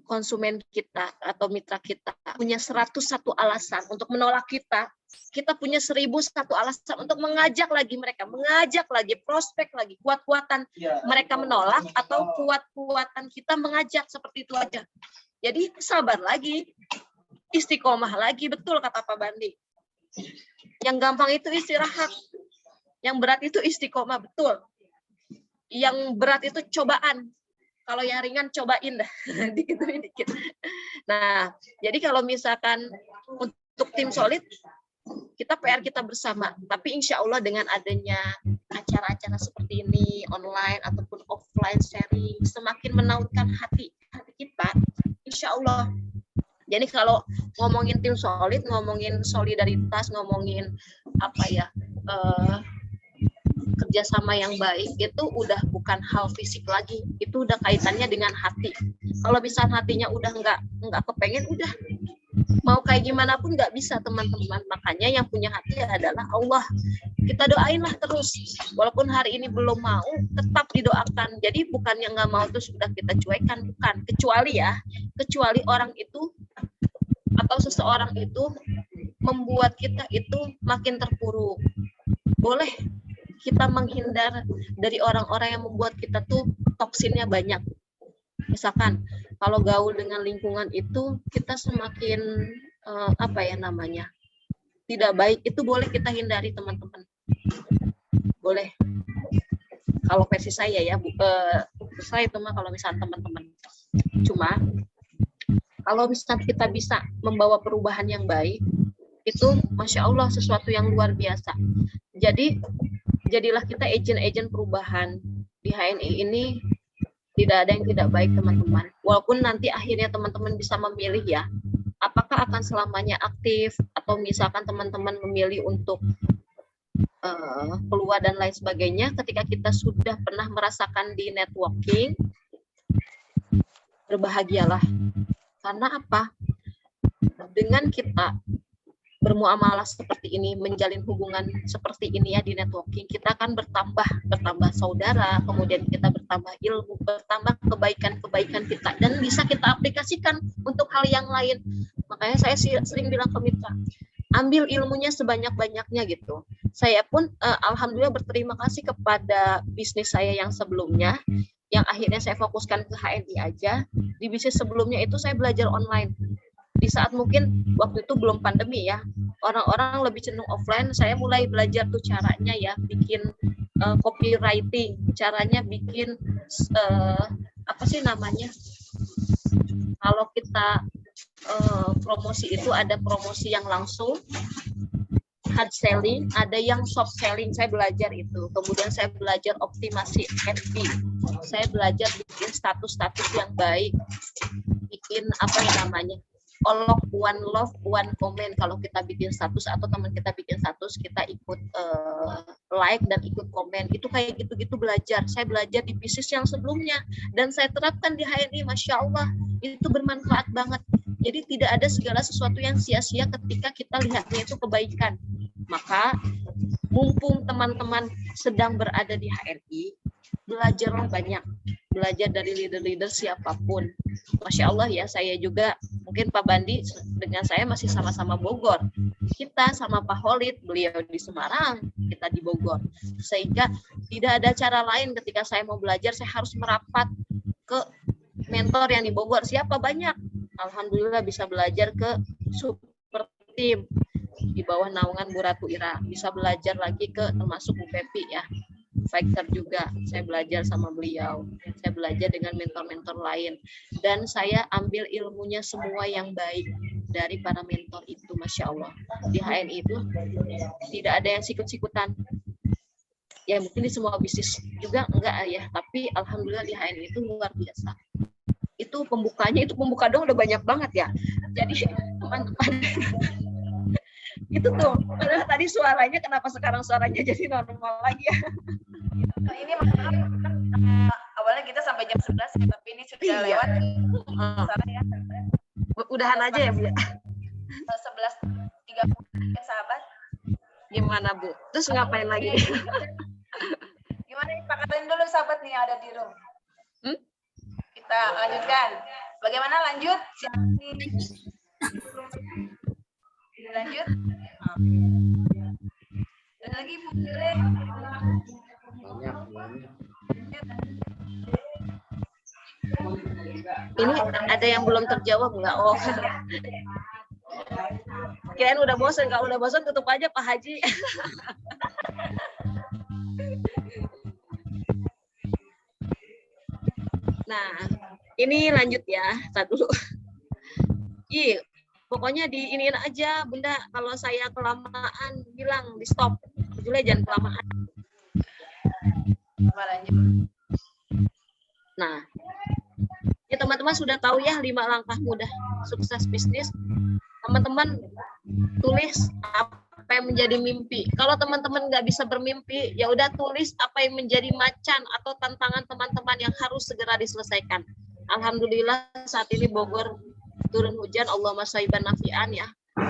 konsumen kita atau mitra kita punya 101 alasan untuk menolak kita, kita punya 1001 alasan untuk mengajak lagi mereka, mengajak lagi, prospek lagi, kuat-kuatan mereka menolak atau kuat-kuatan kita mengajak, seperti itu aja. Jadi sabar lagi. Istiqomah lagi, betul kata Pak Bandi. Yang gampang itu istirahat, yang berat itu istiqomah, betul. Yang berat itu cobaan, kalau yang ringan cobain dah, dikit. Nah, jadi kalau misalkan untuk tim solid, kita PR kita bersama. Tapi insya Allah dengan adanya acara-acara seperti ini, online ataupun offline sharing, semakin menautkan hati kita, insya Allah. Jadi kalau ngomongin tim solid, ngomongin solidaritas, ngomongin kerjasama yang baik, itu udah bukan hal fisik lagi, itu udah kaitannya dengan hati. Kalau misalnya hatinya udah nggak kepengen, udah mau kayak gimana pun nggak bisa, teman-teman. Makanya yang punya hati adalah Allah. Kita doainlah terus, walaupun hari ini belum mau, tetap didoakan. Jadi bukannya nggak mau terus sudah kita cuekan, bukan. Kecuali orang itu atau seseorang itu membuat kita itu makin terpuruk. Boleh kita menghindar dari orang-orang yang membuat kita tuh toksinnya banyak. Misalkan kalau gaul dengan lingkungan itu kita semakin tidak baik, itu boleh kita hindari, teman-teman. Boleh. Kalau versi saya ya, saya itu mah kalau misalnya teman-teman. Cuma kalau misalnya kita bisa membawa perubahan yang baik, itu Masya Allah sesuatu yang luar biasa. Jadi jadilah kita agen-agen perubahan. Di HNI ini tidak ada yang tidak baik, teman-teman. Walaupun nanti akhirnya teman-teman bisa memilih ya, apakah akan selamanya aktif, atau misalkan teman-teman memilih untuk keluar dan lain sebagainya. Ketika kita sudah pernah merasakan di networking, berbahagialah. Karena apa? Dengan kita bermuamalah seperti ini, menjalin hubungan seperti ini ya di networking, kita akan bertambah saudara, kemudian kita bertambah ilmu, bertambah kebaikan-kebaikan kita, dan bisa kita aplikasikan untuk hal yang lain. Makanya saya sering bilang ke mitra, ambil ilmunya sebanyak-banyaknya gitu. Saya pun alhamdulillah berterima kasih kepada bisnis saya yang sebelumnya, yang akhirnya saya fokuskan ke HNI aja. Di bisnis sebelumnya itu saya belajar online. Di saat mungkin waktu itu belum pandemi ya, orang-orang lebih cenderung offline. Saya mulai belajar tuh caranya ya, bikin copywriting, caranya bikin apa sih namanya, kalau kita promosi itu ada promosi yang langsung, hard selling, ada yang soft selling. Saya belajar itu. Kemudian saya belajar optimasi FB. Saya belajar bikin status-status yang baik, bikin apa yang namanya, all one love, one comment. Kalau kita bikin status atau teman kita bikin status, kita ikut like dan ikut komen. Itu kayak gitu-gitu belajar. Saya belajar di bisnis yang sebelumnya dan saya terapkan di HNI. Masya Allah, itu bermanfaat banget. Jadi tidak ada segala sesuatu yang sia-sia ketika kita lihatnya itu kebaikan. Maka mumpung teman-teman sedang berada di HNI, belajarlah banyak. Belajar dari leader-leader siapapun. Masya Allah ya, saya juga, mungkin Pak Bandi dengan saya masih sama-sama Bogor. Kita sama Pak Holid, beliau di Semarang, kita di Bogor. Sehingga tidak ada cara lain ketika saya mau belajar, saya harus merapat ke mentor yang di Bogor. Siapa banyak? Alhamdulillah bisa belajar ke super tim di bawah naungan Bu Ratu Ira. Bisa belajar lagi ke termasuk Bu Pepi ya. Fighter juga, saya belajar sama beliau, saya belajar dengan mentor-mentor lain, dan saya ambil ilmunya semua yang baik dari para mentor itu. Masya Allah, di HNI itu tidak ada yang sikut-sikutan. Ya mungkin di semua bisnis juga enggak ya, tapi alhamdulillah di HNI itu luar biasa. Itu pembukanya, itu pembuka dong udah banyak banget ya. Jadi teman-teman itu tuh, padahal tadi suaranya, kenapa sekarang suaranya jadi normal lagi ya? Ini awalnya kita sampai jam 11 ya, tapi ini sudah lewat. Ya. Udahan aja ya Bu ya. 11.30 ya sahabat. Gimana Bu? Terus ngapain lagi? Gimana nih, pakatin dulu sahabat nih ada di room. Kita lanjutkan. Bagaimana lanjut? Lanjut. Dan lagi Bu Kire. Ini ada yang belum terjawab nggak? Oh, kirain udah bosan. Kalau udah bosan tutup aja Pak Haji. Nah, ini lanjut ya. Tar dulu. Pokoknya diiniin aja Bunda. Kalau saya kelamaan bilang di stop. Jule jangan kelamaan. Nah, ya teman-teman sudah tahu ya 5 langkah mudah sukses bisnis. Teman-teman tulis apa yang menjadi mimpi. Kalau teman-teman nggak bisa bermimpi, ya udah tulis apa yang menjadi macan atau tantangan teman-teman yang harus segera diselesaikan. Alhamdulillah saat ini Bogor turun hujan, Allahumma shayban nafi'an ya.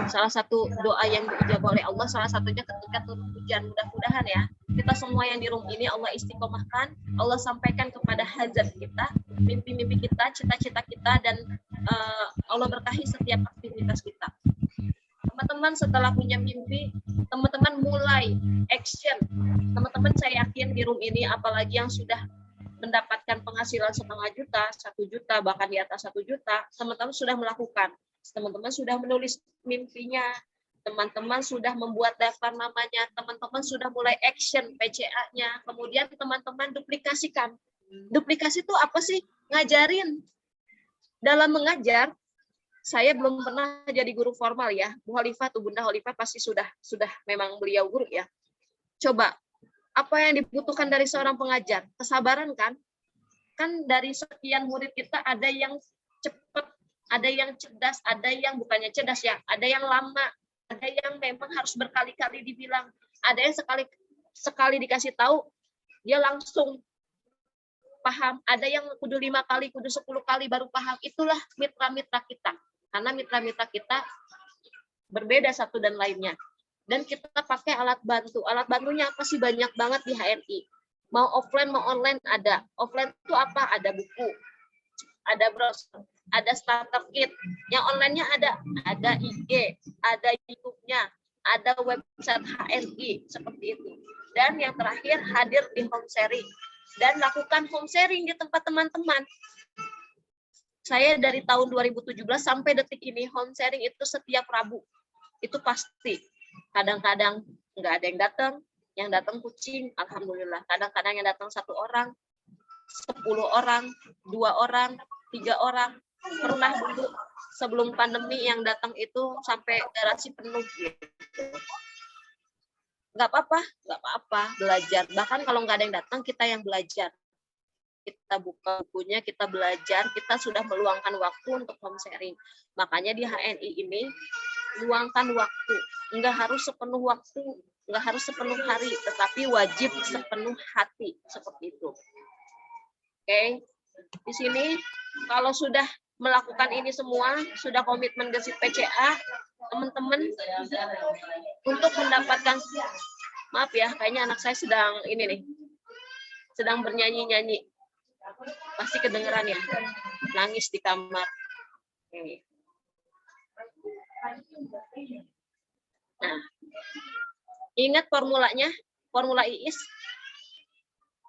Salah satu doa yang diijabah oleh Allah, salah satunya ketika turun hujan. Mudah-mudahan ya, kita semua yang di room ini Allah istiqomahkan, Allah sampaikan kepada hajat kita, mimpi-mimpi kita, cita-cita kita, dan Allah berkahi setiap aktivitas kita. Teman-teman setelah punya mimpi, teman-teman mulai action. Teman-teman saya yakin di room ini, apalagi yang sudah mendapatkan penghasilan 0,5 juta, 1 juta, bahkan di atas 1 juta, teman-teman sudah melakukan. Teman-teman sudah menulis mimpinya, teman-teman sudah membuat daftar namanya, teman-teman sudah mulai action PCA-nya, kemudian teman-teman duplikasikan. Duplikasi itu apa sih? Ngajarin. Dalam mengajar, saya belum pernah jadi guru formal ya. Bu Khalifah tuh, Bunda Khalifah pasti sudah memang beliau guru ya. Coba, apa yang dibutuhkan dari seorang pengajar? Kesabaran kan? Kan dari sekian murid kita ada yang cepat, ada yang cerdas, ada yang bukannya cerdas ya, ada yang lama, ada yang memang harus berkali-kali dibilang, ada yang sekali dikasih tahu dia langsung paham, ada yang kudu 5 kali, kudu 10 kali baru paham. Itulah mitra-mitra kita, karena mitra-mitra kita berbeda satu dan lainnya. Dan kita pakai alat bantu. Alat bantunya apa sih? Banyak banget di HNI. Mau offline, mau online ada. Offline itu apa? Ada buku, ada browser, ada starter kit. Yang online-nya ada IG, ada YouTube-nya, ada website HNI, seperti itu. Dan yang terakhir, hadir di home sharing. Dan lakukan home sharing di tempat teman-teman. Saya dari tahun 2017 sampai detik ini home sharing itu setiap Rabu. itu pasti. Kadang-kadang nggak ada yang datang kucing, alhamdulillah. Kadang-kadang yang datang 1 orang, 10 orang, 2 orang, 3 orang. Pernah dulu sebelum pandemi yang datang itu sampai garasi penuh gitu. Nggak apa-apa, belajar. Bahkan kalau nggak ada yang datang, kita yang belajar. Kita buka bukunya, kita belajar, kita sudah meluangkan waktu untuk home sharing. Makanya di HNI ini, luangkan waktu. Nggak harus sepenuh waktu, nggak harus sepenuh hari, tetapi wajib sepenuh hati. Seperti itu. Oke, di sini kalau sudah melakukan ini semua, sudah komitmen ke PCA, teman-teman, untuk mendapatkan, maaf ya, kayaknya anak saya sedang ini nih, sedang bernyanyi-nyanyi. Pasti kedengeran ya, nangis di kamar. Oke. Nah, ingat formulanya, formula IIS,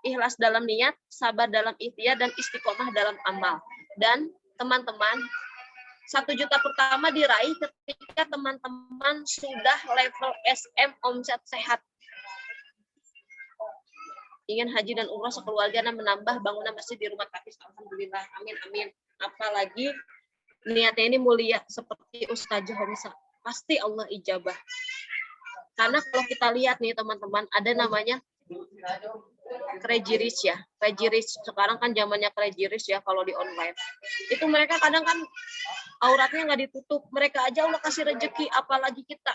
ikhlas dalam niat, sabar dalam ikhtiar, dan istiqomah dalam amal. Dan teman-teman, 1 juta pertama diraih ketika teman-teman sudah level SM omset sehat. Ingin haji dan umroh sekeluarga dan menambah bangunan masjid di rumah tapis. Alhamdulillah, amin amin. Apalagi niatnya ini mulia seperti Ustazah Homsa, pasti Allah ijabah. Karena kalau kita lihat nih teman-teman, ada namanya Crazy Rich ya. Crazy Rich sekarang kan zamannya Crazy Rich ya kalau di online. Itu mereka kadang kan auratnya nggak ditutup. Mereka aja Allah kasih rezeki, apalagi kita.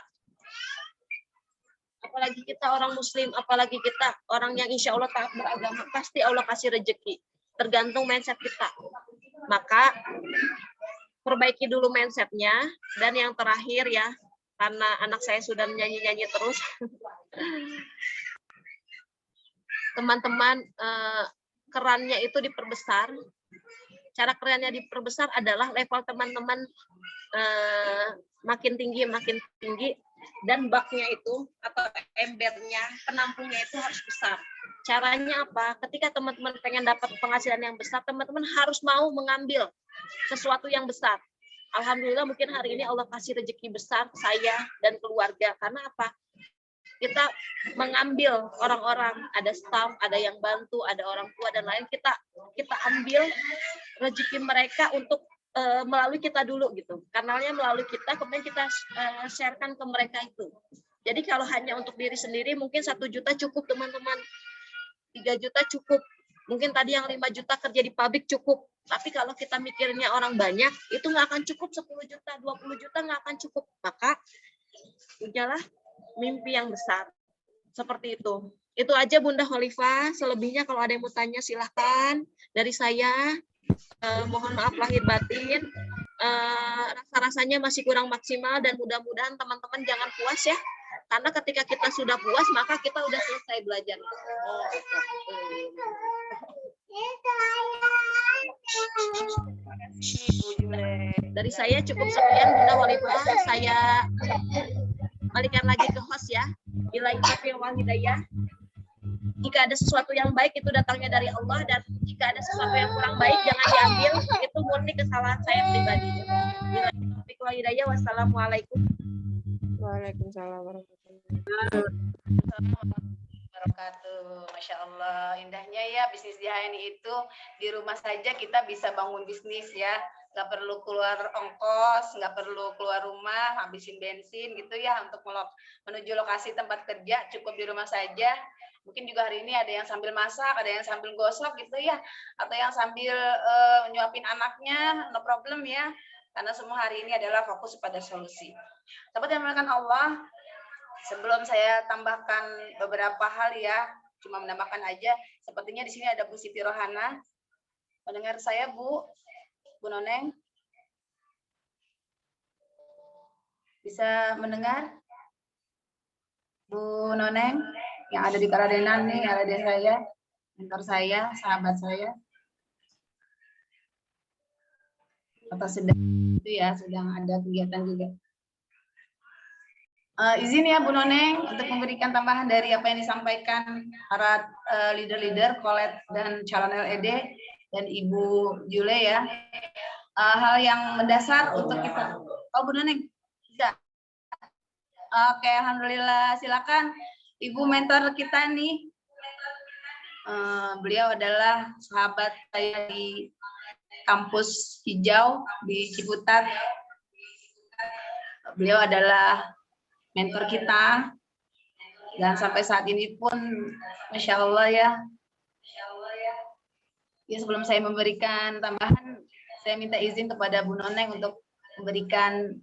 Apalagi kita orang muslim, apalagi kita orang yang insya Allah taat beragama, pasti Allah kasih rezeki. Tergantung mindset kita. Maka perbaiki dulu mindsetnya. Dan yang terakhir ya, karena anak saya sudah nyanyi-nyanyi terus, teman-teman, kerannya itu diperbesar. Cara kerannya diperbesar adalah level teman-teman makin tinggi, dan baknya itu atau embernya, penampungnya itu harus besar. Caranya apa? Ketika teman-teman pengen dapat penghasilan yang besar, teman-teman harus mau mengambil sesuatu yang besar. Alhamdulillah mungkin hari ini Allah kasih rezeki besar saya dan keluarga. Karena apa? Kita mengambil orang-orang, ada staff, ada yang bantu, ada orang tua dan lain, kita ambil rezeki mereka untuk melalui kita dulu gitu. Kanalnya melalui kita, kemudian kita sharekan ke mereka itu. Jadi kalau hanya untuk diri sendiri mungkin 1 juta cukup teman-teman. 3 juta cukup. Mungkin tadi yang 5 juta kerja di pabrik cukup. Tapi kalau kita mikirnya orang banyak, itu nggak akan cukup 10 juta, 20 juta nggak akan cukup. Maka punyalah mimpi yang besar. Seperti itu. Itu aja Bunda Khalifah. Selebihnya kalau ada yang mau tanya silahkan. Dari saya, mohon maaf lahir batin. Rasa-rasanya masih kurang maksimal dan mudah-mudahan teman-teman jangan puas ya. Karena ketika kita sudah puas, maka kita udah selesai belajar. Dari saya cukup sekian Bunda Khalifah. Saya balikan lagi ke host ya. Bila taufiq wal hidayah. Jika ada sesuatu yang baik itu datangnya dari Allah, dan jika ada sesuatu yang kurang baik jangan diambil, itu murni kesalahan saya pribadi. Bila taufiq wal hidayah. Wassalamualaikum. Waalaikumsalam warahmatullahi wabarakatuh. Masya Allah, indahnya ya bisnis di HNI itu di rumah saja kita bisa bangun bisnis ya. Nggak perlu keluar ongkos, nggak perlu keluar rumah, habisin bensin gitu ya untuk menuju lokasi tempat kerja, cukup di rumah saja. Mungkin juga hari ini ada yang sambil masak, ada yang sambil gosok gitu ya, atau yang sambil nyuapin anaknya, no problem ya. Karena semua hari ini adalah fokus pada solusi. Sahabat yang dimuliakan Allah, sebelum saya tambahkan beberapa hal ya, cuma menambahkan aja, sepertinya di sini ada Bu Siti Rohana. Mendengar saya Bu Noneng? Bisa mendengar? Bu Noneng yang ada di Karadenan nih, ada di saya, mentor saya, sahabat saya. Atau sedang itu ya, sedang ada kegiatan juga. Izin ya Bu Noneng untuk memberikan tambahan dari apa yang disampaikan para leader-leader, Colette dan calon LED dan Ibu Jule ya. Hal yang mendasar untuk kita. Oh Bu Noneng, bisa. Oke, alhamdulillah. Silakan Ibu mentor kita nih. Beliau adalah sahabat saya di kampus hijau di Ciputat. Beliau adalah mentor kita dan sampai saat ini pun, Masya Allah ya. Ya, sebelum saya memberikan tambahan, saya minta izin kepada Bu Noneng untuk memberikan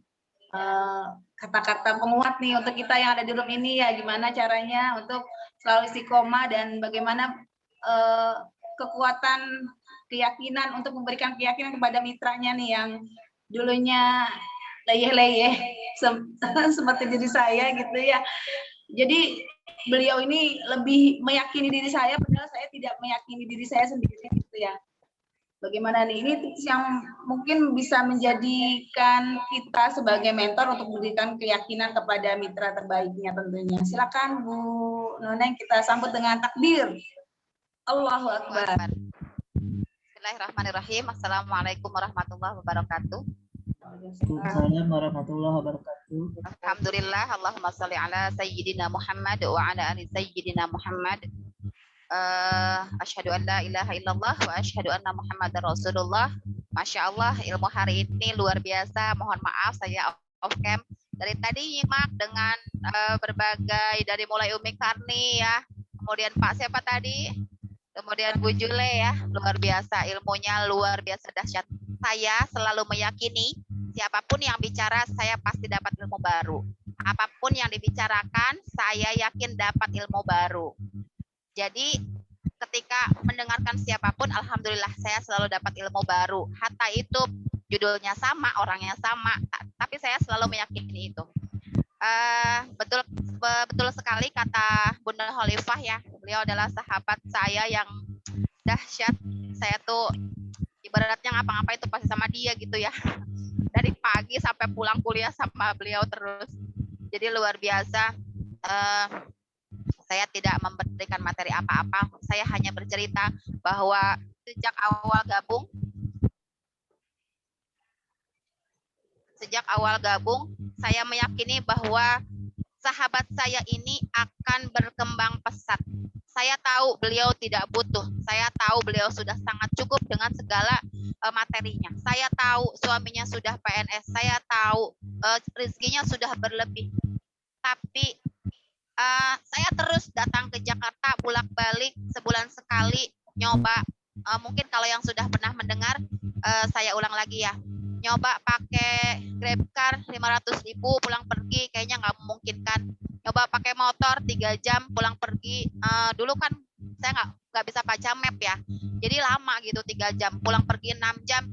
kata-kata penguat nih untuk kita yang ada di room ini ya, gimana caranya untuk selalu istiqomah dan bagaimana kekuatan keyakinan untuk memberikan keyakinan kepada mitranya nih yang dulunya leyeh-leyeh seperti diri saya gitu ya. Jadi beliau ini lebih meyakini diri saya padahal saya tidak meyakini diri saya sendiri gitu ya. Bagaimana nih, ini tips yang mungkin bisa menjadikan kita sebagai mentor untuk memberikan keyakinan kepada mitra terbaiknya tentunya. Silakan Bu Noneng, kita sambut dengan takbir. Allahu Akbar. Bismillahirrahmanirrahim. Assalamualaikum warahmatullahi wabarakatuh. Waalaikumsalam warahmatullahi wabarakatuh. Alhamdulillah, Allahumma sholli ala sayyidina Muhammad wa ala ali sayyidina Muhammad. Asyhadu an la ilaha illallah wa asyhadu anna Muhammadar Rasulullah. Masya Allah, ilmu hari ini luar biasa. Mohon maaf saya off cam. Dari tadi nyimak dengan berbagai, dari mulai Umi Karni ya, kemudian Pak siapa tadi, kemudian Bu Jule ya, luar biasa ilmunya, luar biasa dahsyat. Saya selalu meyakini siapapun yang bicara saya pasti dapat ilmu baru. Apapun yang dibicarakan saya yakin dapat ilmu baru. Jadi ketika mendengarkan siapapun, alhamdulillah saya selalu dapat ilmu baru. Hatta itu judulnya sama, orangnya sama, tapi saya selalu meyakini itu. Betul sekali kata Bunda Khalifah ya. Beliau adalah sahabat saya yang dahsyat. Saya tuh ibaratnya ngapa-ngapa itu pasti sama dia gitu ya. Dari pagi sampai pulang kuliah sama beliau terus. Jadi luar biasa. Saya tidak memberikan materi apa-apa, saya hanya bercerita bahwa sejak awal gabung, saya meyakini bahwa sahabat saya ini akan berkembang pesat. Saya tahu beliau tidak butuh, saya tahu beliau sudah sangat cukup dengan segala materinya. Saya tahu suaminya sudah PNS, saya tahu rezekinya sudah berlebih. Tapi saya terus datang ke Jakarta bolak-balik sebulan sekali nyoba. Mungkin kalau yang sudah pernah mendengar, saya ulang lagi ya. Nyoba pakai GrabCar 500.000 pulang pergi kayaknya nggak memungkinkan. Nyoba pakai motor 3 jam pulang pergi. Dulu kan saya nggak bisa baca map ya. Jadi lama gitu 3 jam pulang pergi 6 jam.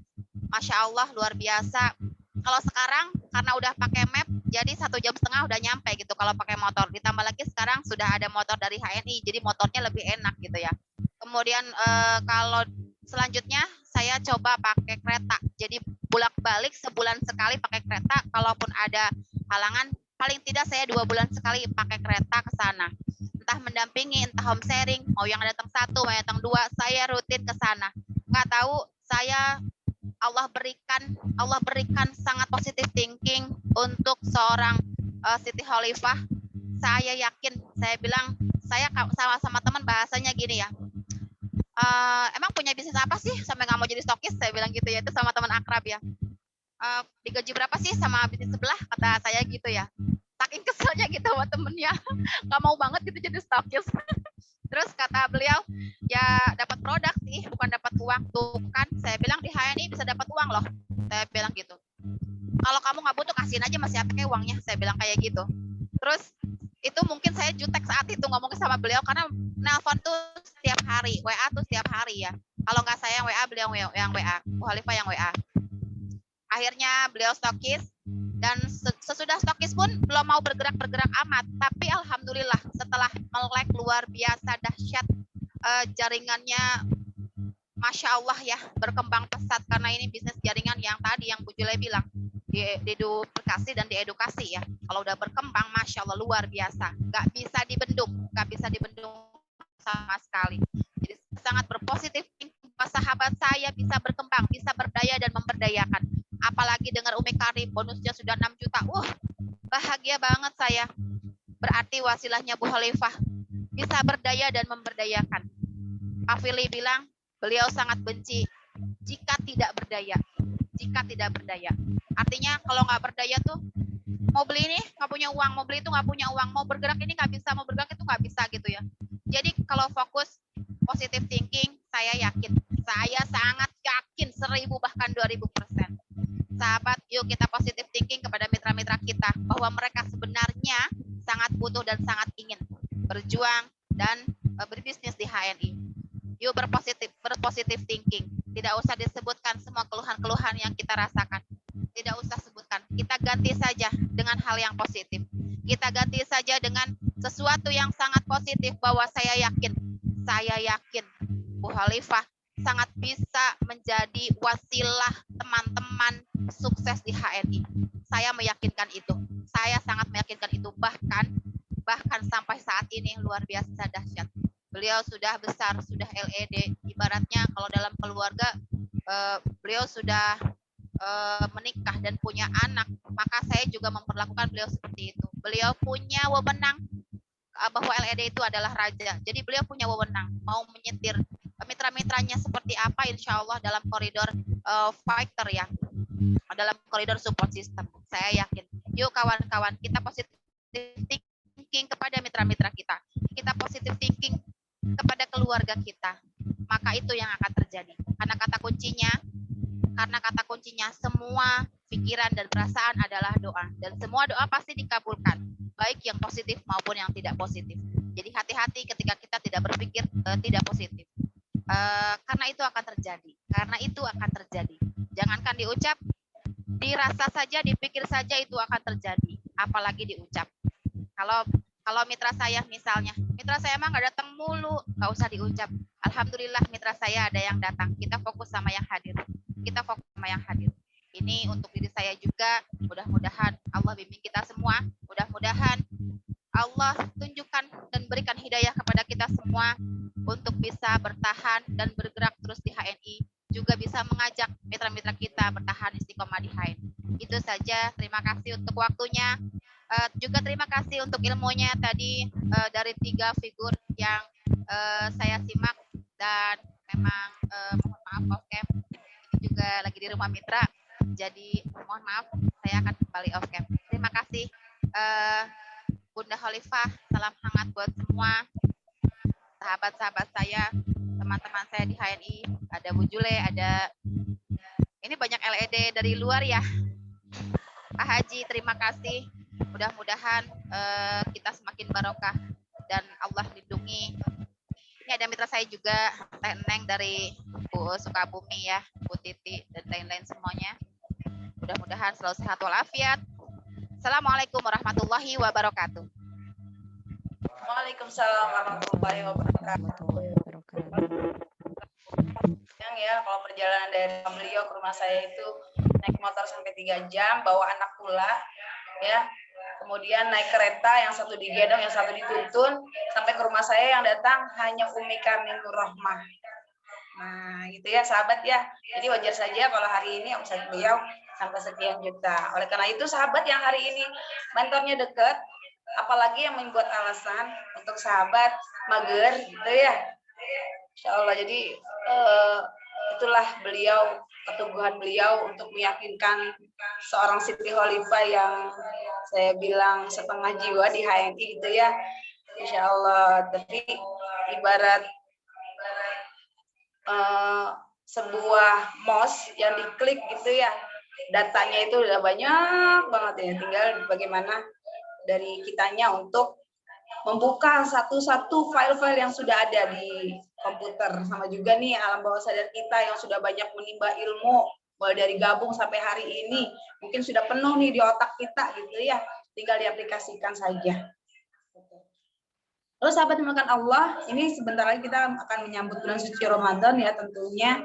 Masya Allah luar biasa. Kalau sekarang karena udah pakai map, jadi 1,5 jam udah nyampe gitu kalau pakai motor. Ditambah lagi sekarang sudah ada motor dari HNI, jadi motornya lebih enak gitu ya. Kemudian kalau selanjutnya saya coba pakai kereta. Jadi bolak-balik sebulan sekali pakai kereta. Kalaupun ada halangan, paling tidak saya 2 bulan sekali pakai kereta ke sana. Entah mendampingi, entah home sharing, mau yang datang 1, mau yang datang 2, saya rutin ke sana. Nggak tahu saya Allah berikan sangat positive thinking untuk seorang Siti Khalifah. Saya yakin, saya bilang, saya sama teman bahasanya gini ya. Emang punya bisnis apa sih sampai nggak mau jadi stokis? Saya bilang gitu ya, itu sama teman akrab ya. Digaji berapa sih sama bisnis sebelah? Kata saya gitu ya. Saking keselnya gitu sama temennya, nggak mau banget gitu jadi stokis. Terus kata beliau, ya dapat produk sih, bukan dapat uang. Tuh kan, saya bilang di HNI bisa dapat uang loh. Saya bilang gitu. Kalau kamu nggak butuh, kasihin aja masih pakai uangnya. Saya bilang kayak gitu. Terus itu mungkin saya jutek saat itu ngomong sama beliau karena nelpon tuh setiap hari, WA tuh setiap hari ya. Kalau nggak saya yang WA, beliau yang WA, Bu Khalifah yang WA. Akhirnya beliau stokis dan sesudah stokis pun belum mau bergerak amat. Tapi alhamdulillah setelah melek luar biasa dahsyat, jaringannya Masya Allah ya berkembang pesat karena ini bisnis jaringan yang tadi yang Bu Jule bilang diduplikasi dan diedukasi ya. Kalau udah berkembang Masya Allah luar biasa, nggak bisa dibendung sama sekali. Jadi sangat berpositif bahwa sahabat saya bisa berkembang, bisa berdaya dan memberdayakan. Apalagi dengar Umi Karim bonusnya sudah 6 juta. Bahagia banget saya. Berarti wasilahnya Bu Khalifah bisa berdaya dan memberdayakan. Pak Fili bilang beliau sangat benci jika tidak berdaya. Jika tidak berdaya. Artinya kalau nggak berdaya tuh mau beli ini nggak punya uang, mau beli itu nggak punya uang, mau bergerak ini nggak bisa, mau bergerak itu nggak bisa gitu ya. Jadi kalau fokus positive thinking, saya yakin, saya sangat yakin 1000 bahkan 2000%. Sahabat, yuk kita positive thinking kepada mitra-mitra kita bahwa mereka sebenarnya sangat butuh dan sangat ingin berjuang dan berbisnis di HNI. Yuk berpositif thinking. Tidak usah disebutkan semua keluhan-keluhan yang kita rasakan. Tidak usah sebutkan. Kita ganti saja dengan hal yang positif. Kita ganti saja dengan sesuatu yang sangat positif bahwa saya yakin Bu Khalifah sangat bisa menjadi wasilah teman-teman sukses di HNI. Saya meyakinkan itu. Saya sangat meyakinkan itu. Bahkan sampai saat ini luar biasa dahsyat. Beliau sudah besar, sudah LED. Ibaratnya kalau dalam keluarga beliau sudah menikah dan punya anak, maka saya juga memperlakukan beliau seperti itu. Beliau punya wewenang bahwa LED itu adalah raja. Jadi beliau punya wewenang mau menyetir mitra-mitranya seperti apa, insya Allah dalam koridor fighter ya, dalam koridor support system. Saya yakin. Yuk kawan-kawan, kita positive thinking kepada mitra-mitra kita. Kita positive thinking kepada keluarga kita. Maka itu yang akan terjadi. Karena kata kuncinya semua pikiran dan perasaan adalah doa. Dan semua doa pasti dikabulkan. Baik yang positif maupun yang tidak positif. Jadi hati-hati ketika kita tidak berpikir tidak positif. Karena itu akan terjadi. Jangankan diucap, dirasa saja, dipikir saja itu akan terjadi. Apalagi diucap. Kalau mitra saya misalnya, mitra saya emang nggak datang mulu, nggak usah diucap. Alhamdulillah mitra saya ada yang datang. Kita fokus sama yang hadir. Ini untuk diri saya juga. Mudah-mudahan Allah bimbing kita semua. Mudah-mudahan Allah tunjukkan dan berikan hidayah kepada kita semua untuk bisa bertahan dan bergerak terus di HNI. Juga bisa mengajak mitra-mitra kita bertahan istiqomah di HNI. Itu saja. Terima kasih untuk waktunya. Juga terima kasih untuk ilmunya tadi dari 3 figur yang saya simak, dan memang mohon maaf off cam, ini juga lagi di rumah mitra, jadi mohon maaf saya akan kembali off cam. Terima kasih Bunda Khalifah, salam hangat buat semua sahabat-sahabat saya, teman-teman saya di HNI, ada Bu Jule, ada ini banyak LED dari luar ya, Pak Haji, terima kasih. Mudah-mudahan kita semakin barokah dan Allah lindungi. Ini ada mitra saya juga, Teh Neng dari Bu Sukabumi ya, Bu Titi dan lain-lain semuanya. Mudah-mudahan selalu sehat walafiat. Assalamualaikum warahmatullahi wabarakatuh. Waalaikumsalam warahmatullahi wabarakatuh. Yang ya, kalau perjalanan dari beliau ke rumah saya itu naik motor sampai 3 jam, bawa anak pula, ya. Kemudian naik kereta, yang satu digendong, yang satu dituntun, sampai ke rumah saya yang datang hanya Umi Karnin Nur Rahmah. Nah, gitu ya sahabat ya. Jadi wajar saja kalau hari ini omset beliau sampai sekian juta. Oleh karena itu sahabat yang hari ini mentornya dekat, apalagi yang membuat alasan untuk sahabat mager gitu ya. Insya Allah, jadi itulah beliau, keteguhan beliau untuk meyakinkan seorang Siti Khalifah yang saya bilang setengah jiwa di HNI gitu ya. Insya Allah, tapi ibarat sebuah mouse yang diklik gitu ya, datanya itu udah banyak banget ya, tinggal bagaimana dari kitanya untuk membuka satu-satu file-file yang sudah ada di komputer. Sama juga nih alam bawah sadar kita yang sudah banyak menimba ilmu, mulai dari gabung sampai hari ini, mungkin sudah penuh nih di otak kita gitu ya, tinggal diaplikasikan saja. Lalu sahabat dimakan Allah, ini sebentar lagi kita akan menyambut bulan suci Ramadan ya, tentunya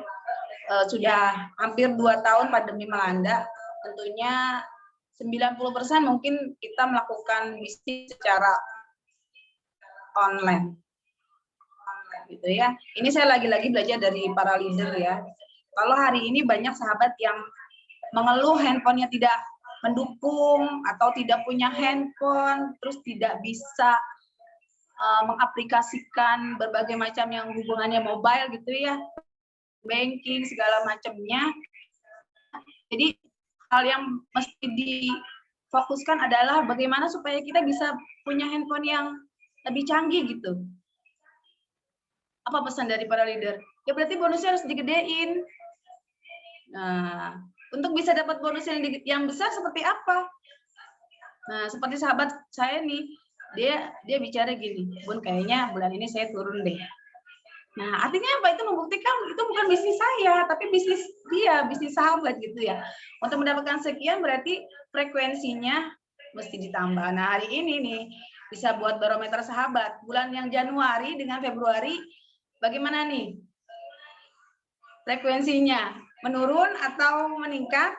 sudah hampir 2 tahun pandemi melanda, tentunya 90% mungkin kita melakukan bisnis secara online gitu ya. Ini saya lagi-lagi belajar dari para leader ya. Kalau hari ini banyak sahabat yang mengeluh handphonenya tidak mendukung atau tidak punya handphone, terus tidak bisa mengaplikasikan berbagai macam yang hubungannya mobile gitu ya, banking segala macamnya. Jadi hal yang mesti difokuskan adalah bagaimana supaya kita bisa punya handphone yang lebih canggih gitu. Apa pesan dari para leader? Ya berarti bonusnya harus digedein. Nah, untuk bisa dapat bonus yang besar seperti apa? Nah, seperti sahabat saya nih, dia bicara gini, Bun, kayaknya bulan ini saya turun deh. Nah, artinya apa? Itu membuktikan itu bukan bisnis saya, tapi bisnis dia, bisnis sahabat gitu ya. Untuk mendapatkan sekian berarti frekuensinya mesti ditambah. Nah, hari ini nih bisa buat barometer sahabat. Bulan yang Januari dengan Februari bagaimana nih? Frekuensinya menurun atau meningkat?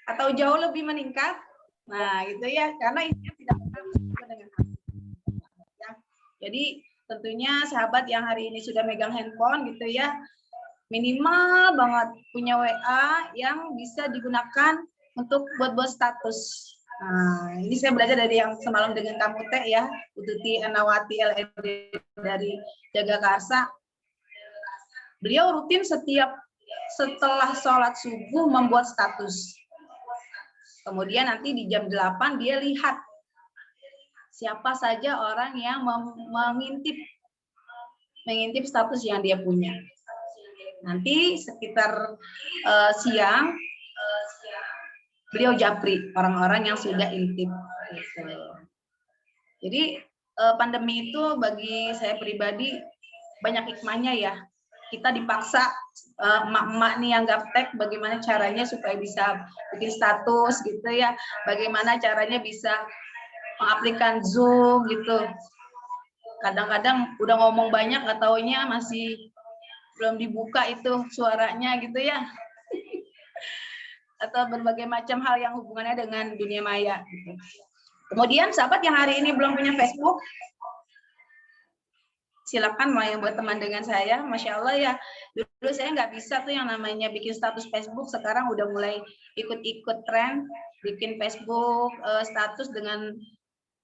Atau jauh lebih meningkat? Nah, gitu ya. Karena ini tidak dengan ya. Jadi tentunya sahabat yang hari ini sudah megang handphone gitu ya, minimal banget punya WA yang bisa digunakan untuk buat status. Nah, ini saya belajar dari yang semalam dengan kamu Teh ya, Ututi Anawati LED dari Jagakarsa. Beliau rutin setelah sholat subuh membuat status. Kemudian nanti di jam 8 dia lihat siapa saja orang yang mengintip status yang dia punya. Nanti sekitar siang beliau japri orang-orang yang sudah intip. Gitu. Jadi pandemi itu bagi saya pribadi banyak hikmahnya ya. Kita dipaksa emak-emak nih yang gaptek bagaimana caranya supaya bisa bikin status gitu ya. Bagaimana caranya bisa mengaplikan Zoom gitu. Kadang-kadang udah ngomong banyak nggak taunya masih belum dibuka itu suaranya gitu ya. Atau berbagai macam hal yang hubungannya dengan dunia maya gitu. Kemudian sahabat yang hari ini belum punya Facebook, silakan mau yang buat teman dengan saya. Masya Allah ya, dulu saya nggak bisa tuh yang namanya bikin status Facebook, sekarang udah mulai ikut-ikut tren bikin Facebook status dengan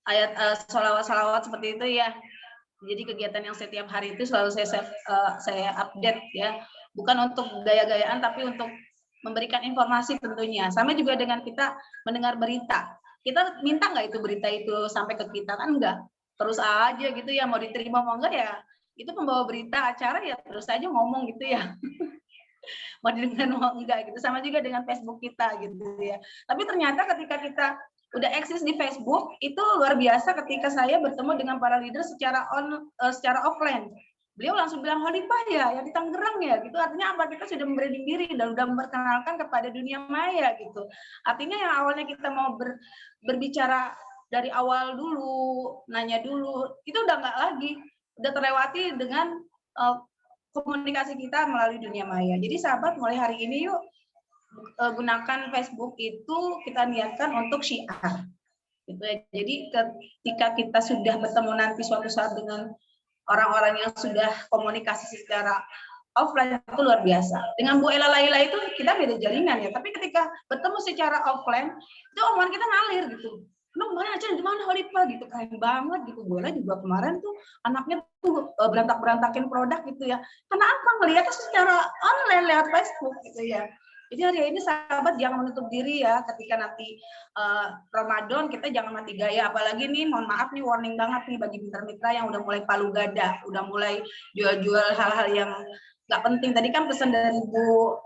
ayat sholawat-sholawat seperti itu ya. Jadi kegiatan yang setiap hari itu selalu saya update ya, bukan untuk gaya-gayaan tapi untuk memberikan informasi tentunya. Sama juga dengan kita mendengar berita, kita minta nggak itu berita itu sampai ke kita, kan enggak, terus aja gitu ya, mau diterima mau enggak ya, itu pembawa berita acara ya terus aja ngomong gitu ya. Mau didengar mau enggak gitu. Sama juga dengan Facebook kita gitu ya. Tapi ternyata ketika kita udah eksis di Facebook, itu luar biasa ketika saya bertemu dengan para leader secara offline. Beliau langsung bilang, Khalifah ya, yang di Tangerang ya, gitu. Artinya apa? Kita sudah membranding diri dan sudah memperkenalkan kepada dunia maya gitu. Artinya yang awalnya kita mau berbicara dari awal dulu, nanya dulu, itu udah nggak lagi, udah terlewati dengan komunikasi kita melalui dunia maya. Jadi sahabat, mulai hari ini yuk gunakan Facebook itu kita niatkan untuk syiar. Gitu ya. Jadi ketika kita sudah bertemu nanti suatu saat dengan orang-orang yang sudah komunikasi secara offline itu luar biasa. Dengan Bu Ella Laila itu kita beda jaringan ya. Tapi ketika bertemu secara offline itu omongan kita ngalir gitu. Lu kemarin aja di mana Khalifah gitu, keren banget gitu. Bu Ella juga kemarin tuh anaknya tuh berantak-berantakin produk gitu ya. Karena apa? Ngelihatnya secara online lewat Facebook gitu ya. Jadi hari ini sahabat jangan menutup diri ya, ketika nanti Ramadan kita jangan mati gaya, apalagi nih mohon maaf nih warning banget nih bagi mitra-mitra yang udah mulai palu gada, udah mulai jual-jual hal-hal yang nggak penting. Tadi kan pesan dari Bu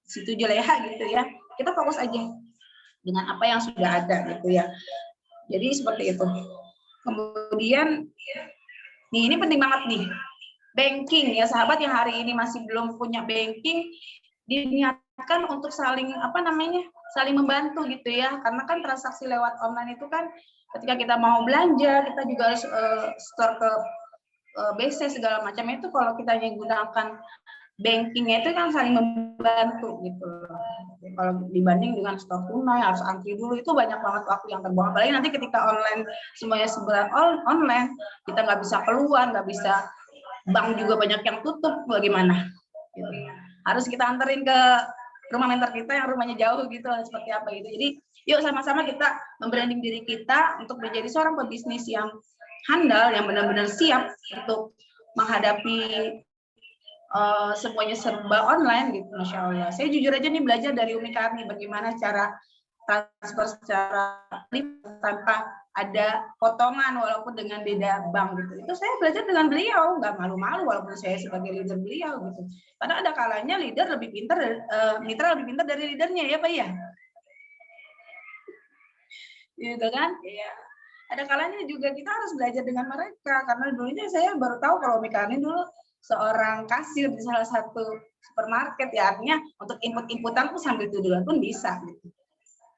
Situ Juleha gitu ya, kita fokus aja dengan apa yang sudah ada gitu ya. Jadi seperti itu. Kemudian nih ini penting banget nih, banking ya sahabat yang hari ini masih belum punya banking, diniatkan untuk saling saling membantu gitu ya, karena kan transaksi lewat online itu kan ketika kita mau belanja kita juga harus store ke BC segala macam itu. Kalau kita menggunakan bankingnya itu kan saling membantu gitu loh. Kalau dibanding dengan store tunai harus antri dulu, itu banyak banget waktu yang terbuang. Apalagi nanti ketika online semuanya sebenarnya online, kita nggak bisa keluar, nggak bisa, bank juga banyak yang tutup, bagaimana gitu. Harus kita anterin ke rumah mentor kita yang rumahnya jauh gitu, seperti apa gitu. Jadi yuk sama-sama kita membranding diri kita untuk menjadi seorang pebisnis yang handal, yang benar-benar siap untuk menghadapi semuanya serba online gitu, Masya Allah. Saya jujur aja nih belajar dari Umi Karni bagaimana cara transfer secara tanpa ada potongan walaupun dengan beda bank gitu. Itu saya belajar dengan beliau, nggak malu-malu walaupun saya sebagai leader beliau gitu. Karena ada kalanya leader lebih pintar, mitra lebih pintar dari leadernya ya Pak ya. Gitu kan? Iya. Ada kalanya juga kita harus belajar dengan mereka karena dulunya saya baru tahu kalau Umi Karni dulu seorang kasir di salah satu supermarket, ya artinya untuk input-inputan pun sambil tiduran pun bisa gitu.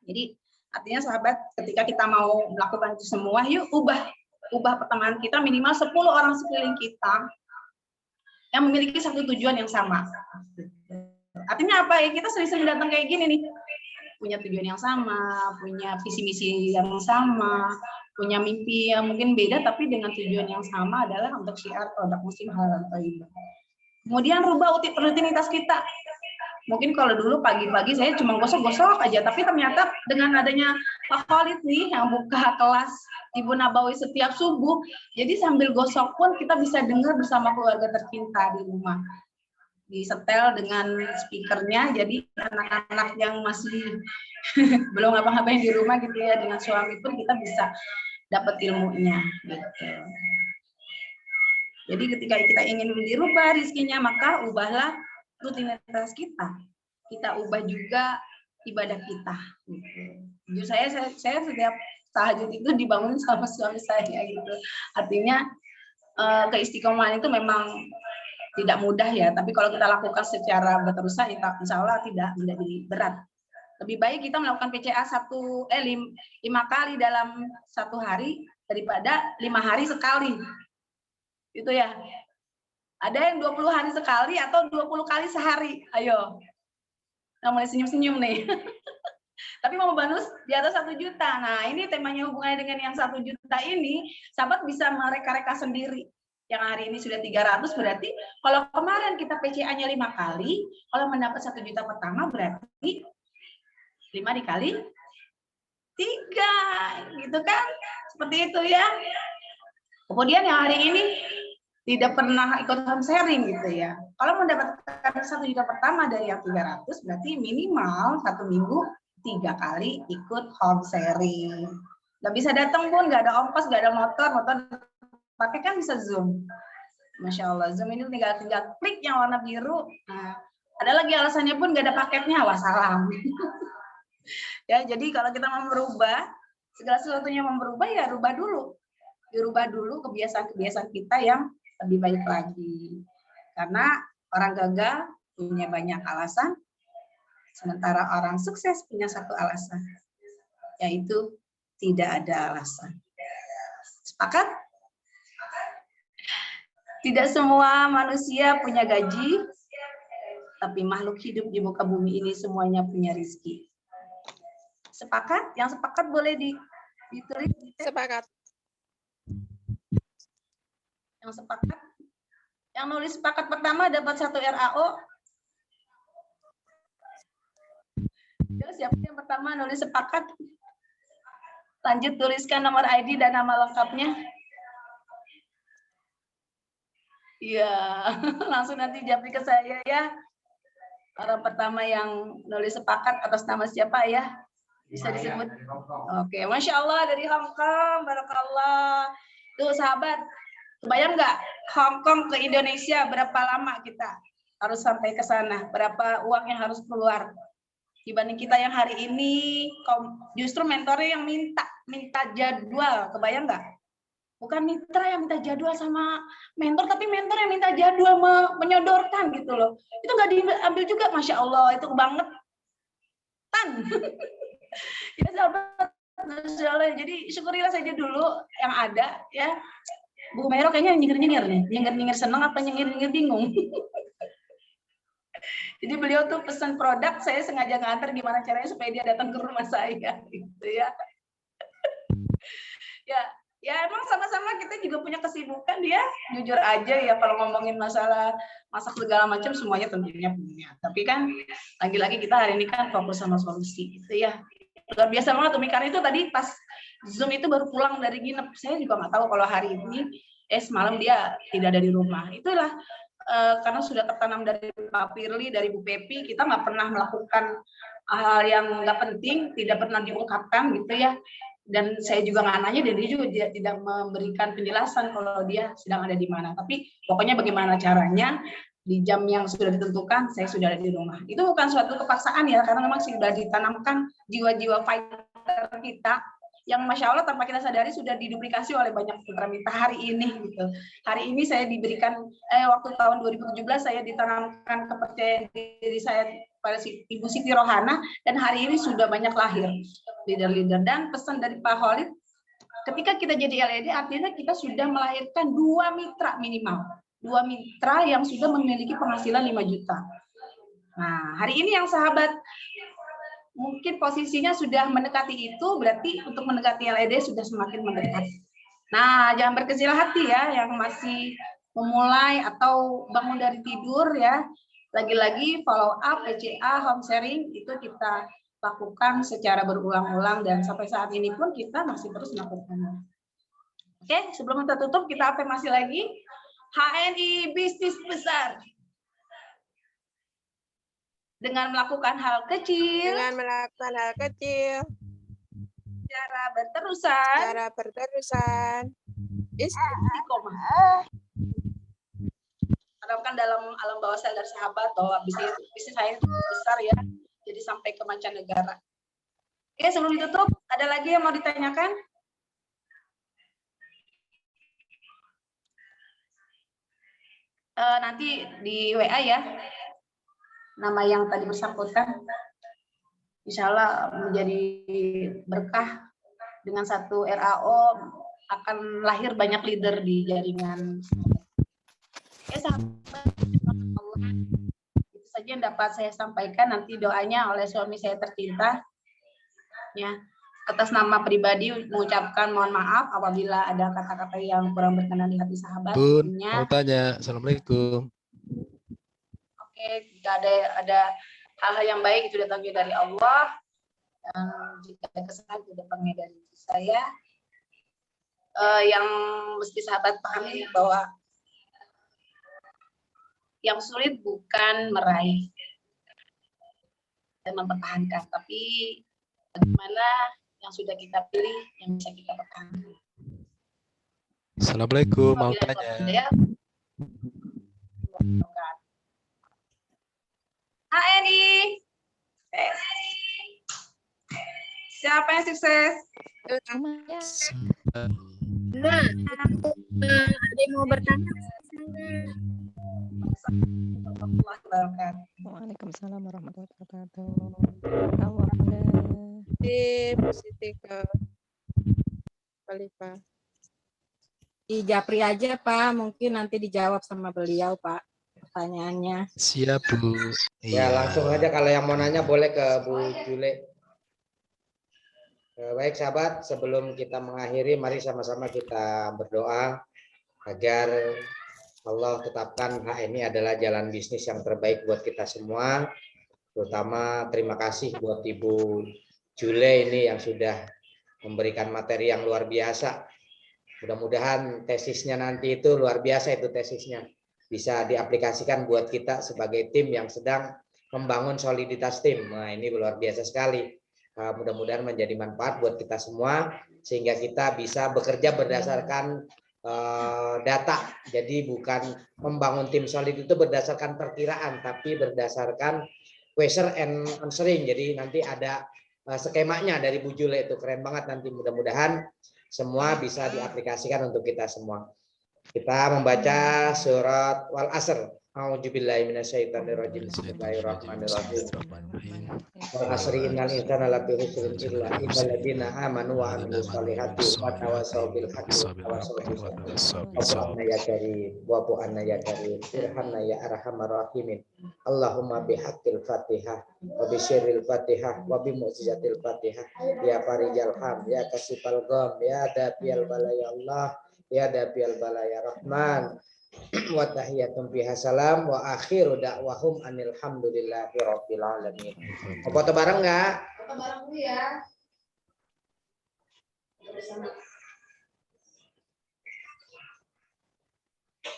Jadi artinya sahabat, ketika kita mau melakukan itu semua, yuk ubah pertemanan kita minimal 10 orang sekeliling kita yang memiliki satu tujuan yang sama. Artinya apa ya, kita sering-sering datang kayak gini nih, punya tujuan yang sama, punya visi misi yang sama, punya mimpi yang mungkin beda tapi dengan tujuan yang sama adalah untuk syiar produk muslim halal thayyibah. Kemudian rubah rutinitas kita. Mungkin kalau dulu pagi-pagi saya cuma gosok-gosok aja, tapi ternyata dengan adanya Pak Khalid nih yang buka kelas Ibu Nabawi setiap subuh, jadi sambil gosok pun kita bisa dengar bersama keluarga tercinta di rumah. Disetel dengan speakernya, jadi anak-anak yang masih belum ngapa-ngapain di rumah gitu ya, dengan suami pun kita bisa dapat ilmunya gitu. Jadi ketika kita ingin dirubah rizkinya, maka ubahlah rutinitas kita. Kita ubah juga ibadah kita. Gitu. Jujur saya setiap tahajud itu dibangun sama suami saya gitu. Artinya keistiqomahan itu memang tidak mudah ya, tapi kalau kita lakukan secara berterusan, insya Allah tidak menjadi berat. Lebih baik kita melakukan PCA 5 kali dalam 1 hari daripada 5 hari sekali. Itu ya. Ada yang 20 hari sekali atau 20 kali sehari. Ayo. Nah, mulai senyum-senyum nih. Tapi mau bonus di atas 1 juta. Nah, ini temanya hubungannya dengan yang 1 juta ini, sahabat bisa mereka-reka sendiri. Yang hari ini sudah 300, berarti kalau kemarin kita PCA-nya 5 kali, kalau mendapat 1 juta pertama berarti 5 dikali 3, gitu kan? Seperti itu ya. Kemudian yang hari ini tidak pernah ikut home sharing gitu ya. Kalau mendapatkan 1 juta pertama dari yang 300, berarti minimal 1 minggu 3 kali ikut home sharing. Nggak bisa datang pun, nggak ada ongkos, nggak ada motor pakai kan bisa Zoom. Masya Allah, Zoom ini tinggal klik yang warna biru. Nah, ada lagi alasannya pun nggak ada paketnya, wassalam. Ya, jadi kalau kita mau merubah, segala sesuatunya mau berubah ya rubah dulu. Dirubah dulu kebiasaan-kebiasaan kita yang lebih baik lagi. Karena orang gagal punya banyak alasan, sementara orang sukses punya 1 alasan, yaitu tidak ada alasan. Sepakat? Tidak semua manusia punya gaji, tapi makhluk hidup di muka bumi ini semuanya punya rezeki. Sepakat? Yang sepakat boleh ditulis. Sepakat. Yang sepakat? Yang nulis sepakat pertama dapat 1 RAO. Ya, siapa yang pertama nulis sepakat? Lanjut tuliskan nomor ID dan nama lengkapnya. Iya, langsung nanti japri ke saya ya. Orang pertama yang nulis sepakat atas nama siapa ya? Bisa disebut. Oke, Masya Allah dari Hong Kong, barakallah. Tuh sahabat, kebayang nggak Hong Kong ke Indonesia berapa lama kita harus sampai ke sana? Berapa uang yang harus keluar? Dibanding kita yang hari ini, justru mentornya yang minta jadwal, kebayang nggak? Bukan mitra yang minta jadwal sama mentor, tapi mentor yang minta jadwal menyodorkan gitu loh. Itu nggak diambil juga, Masya Allah, itu bangetan. Ya sahabat, Masya Allah. Jadi syukurilah saja dulu yang ada ya. Bu Mero kayaknya nyengir-nyengir nih, nyengir-nyengir senang apa nyengir-nyengir bingung. Jadi beliau tuh pesan produk, saya sengaja nganter gimana caranya supaya dia datang ke rumah saya gitu ya. Ya emang sama-sama mah kita juga punya kesibukan, dia jujur aja ya kalau ngomongin masalah masak segala macam semuanya tentunya punya. Tapi kan lagi-lagi kita hari ini kan fokus sama solusi gitu ya. Luar biasa banget Umi, karena itu tadi pas Zoom itu baru pulang dari nginep. Saya juga nggak tahu kalau hari ini semalam dia tidak ada di rumah. Itulah karena sudah tertanam dari Pak Firly, dari Bu Pepi, kita nggak pernah melakukan hal yang nggak penting, tidak pernah diungkapkan gitu ya. Dan saya juga nggak nanya, dan dia juga tidak memberikan penjelasan kalau dia sedang ada di mana. Tapi pokoknya bagaimana caranya, di jam yang sudah ditentukan, saya sudah ada di rumah. Itu bukan suatu kepaksaan ya, karena memang sudah ditanamkan jiwa-jiwa fighter kita, yang Masya Allah tanpa kita sadari sudah diduplikasi oleh banyak putra minta hari ini. Gitu. Hari ini saya diberikan, waktu tahun 2017 saya ditanamkan kepercayaan diri saya pada Ibu Siti Rohana, dan hari ini sudah banyak lahir leader-leader. Dan pesan dari Pak Khalid, ketika kita jadi LED artinya kita sudah melahirkan 2 mitra minimal, 2 mitra yang sudah memiliki penghasilan 5 juta. Nah, hari ini yang sahabat mungkin posisinya sudah mendekati itu, berarti untuk mendekati LED sudah semakin mendekati. Nah, jangan berkecil hati ya yang masih memulai atau bangun dari tidur ya. Lagi-lagi follow up, PCA, home sharing itu kita lakukan secara berulang-ulang, dan sampai saat ini pun kita masih terus melakukannya. Oke, sebelum kita tutup, kita afirmasi lagi. HNI bisnis besar. Dengan melakukan hal kecil. Dengan melakukan hal kecil. Secara berterusan. Secara berterusan. Istiqomah. Harapkan dalam alam bawah sadar sahabat bahwa bisnis saya itu besar ya, jadi sampai ke mancanegara. Oke, sebelum ditutup, ada lagi yang mau ditanyakan? Nanti di WA ya, nama yang tadi bersangkutan, insya Allah menjadi berkah. Dengan satu RAO akan lahir banyak leader di jaringan. Itu saja yang dapat saya sampaikan. Nanti doanya oleh suami saya tercinta ya, atas nama pribadi mengucapkan mohon maaf apabila ada kata-kata yang kurang berkenan di hati sahabat. Bun, mau tanya. Assalamualaikum. Oke, jika ada hal-hal yang baik itu datangnya dari Allah, dan jika ada kesalahan itu datangnya dari saya. Yang mesti sahabat pahami bahwa yang sulit bukan meraih dan mempertahankan, tapi bagaimana yang sudah kita pilih yang bisa kita pertahankan. Assalamualaikum, mau tanya. HNI. Siapa yang sukses? Nah, ada yang mau bertanya? Waalaikumsalam warahmatullahi wabarakatuh. Positif ke Khalifah. Di Japri aja Pak, mungkin nanti dijawab sama beliau Pak pertanyaannya. Siap Bu. Ya langsung aja, kalau yang mau nanya boleh ke Bu Jule. Baik sahabat, sebelum kita mengakhiri, mari sama-sama kita berdoa agar Allah tetapkan HNI adalah jalan bisnis yang terbaik buat kita semua. Terutama terima kasih buat Ibu Jule ini yang sudah memberikan materi yang luar biasa. Mudah-mudahan tesisnya nanti itu luar biasa, itu tesisnya bisa diaplikasikan buat kita sebagai tim yang sedang membangun soliditas tim. Nah ini luar biasa sekali. Mudah-mudahan menjadi manfaat buat kita semua sehingga kita bisa bekerja berdasarkan data. Jadi bukan membangun tim solid itu berdasarkan perkiraan, tapi berdasarkan question and answering. Jadi nanti ada skemanya dari Bu Jule, itu keren banget nanti. Mudah-mudahan semua bisa diaplikasikan untuk kita semua. Kita membaca surat Wal Asr. A'udzubillahi minasyaitonirrajim. Bismillahirrahmanirrahim. Wal asri innal insana lafi khusr illa alladziina aamanu wa 'amilus shalihati wa tawassaw bil haqqi wa tawassaw bis sabr. Ya karim wa bu'anna ya karim irhamna ya arhamar rahimin. Allahumma bihaqqil Fatihah wa bi syirril Fatihah wa bi mu'jizatil Fatihah ya farijal ham ya kasifal gham ya dafiyal bala ya Allah ya dafi'al balaya rahman wa tahiyatum fiha salam wa akhiru da'wahum anil hamdulillahi rabbil alamin. Mau foto bareng enggak? Foto bareng dulu ya.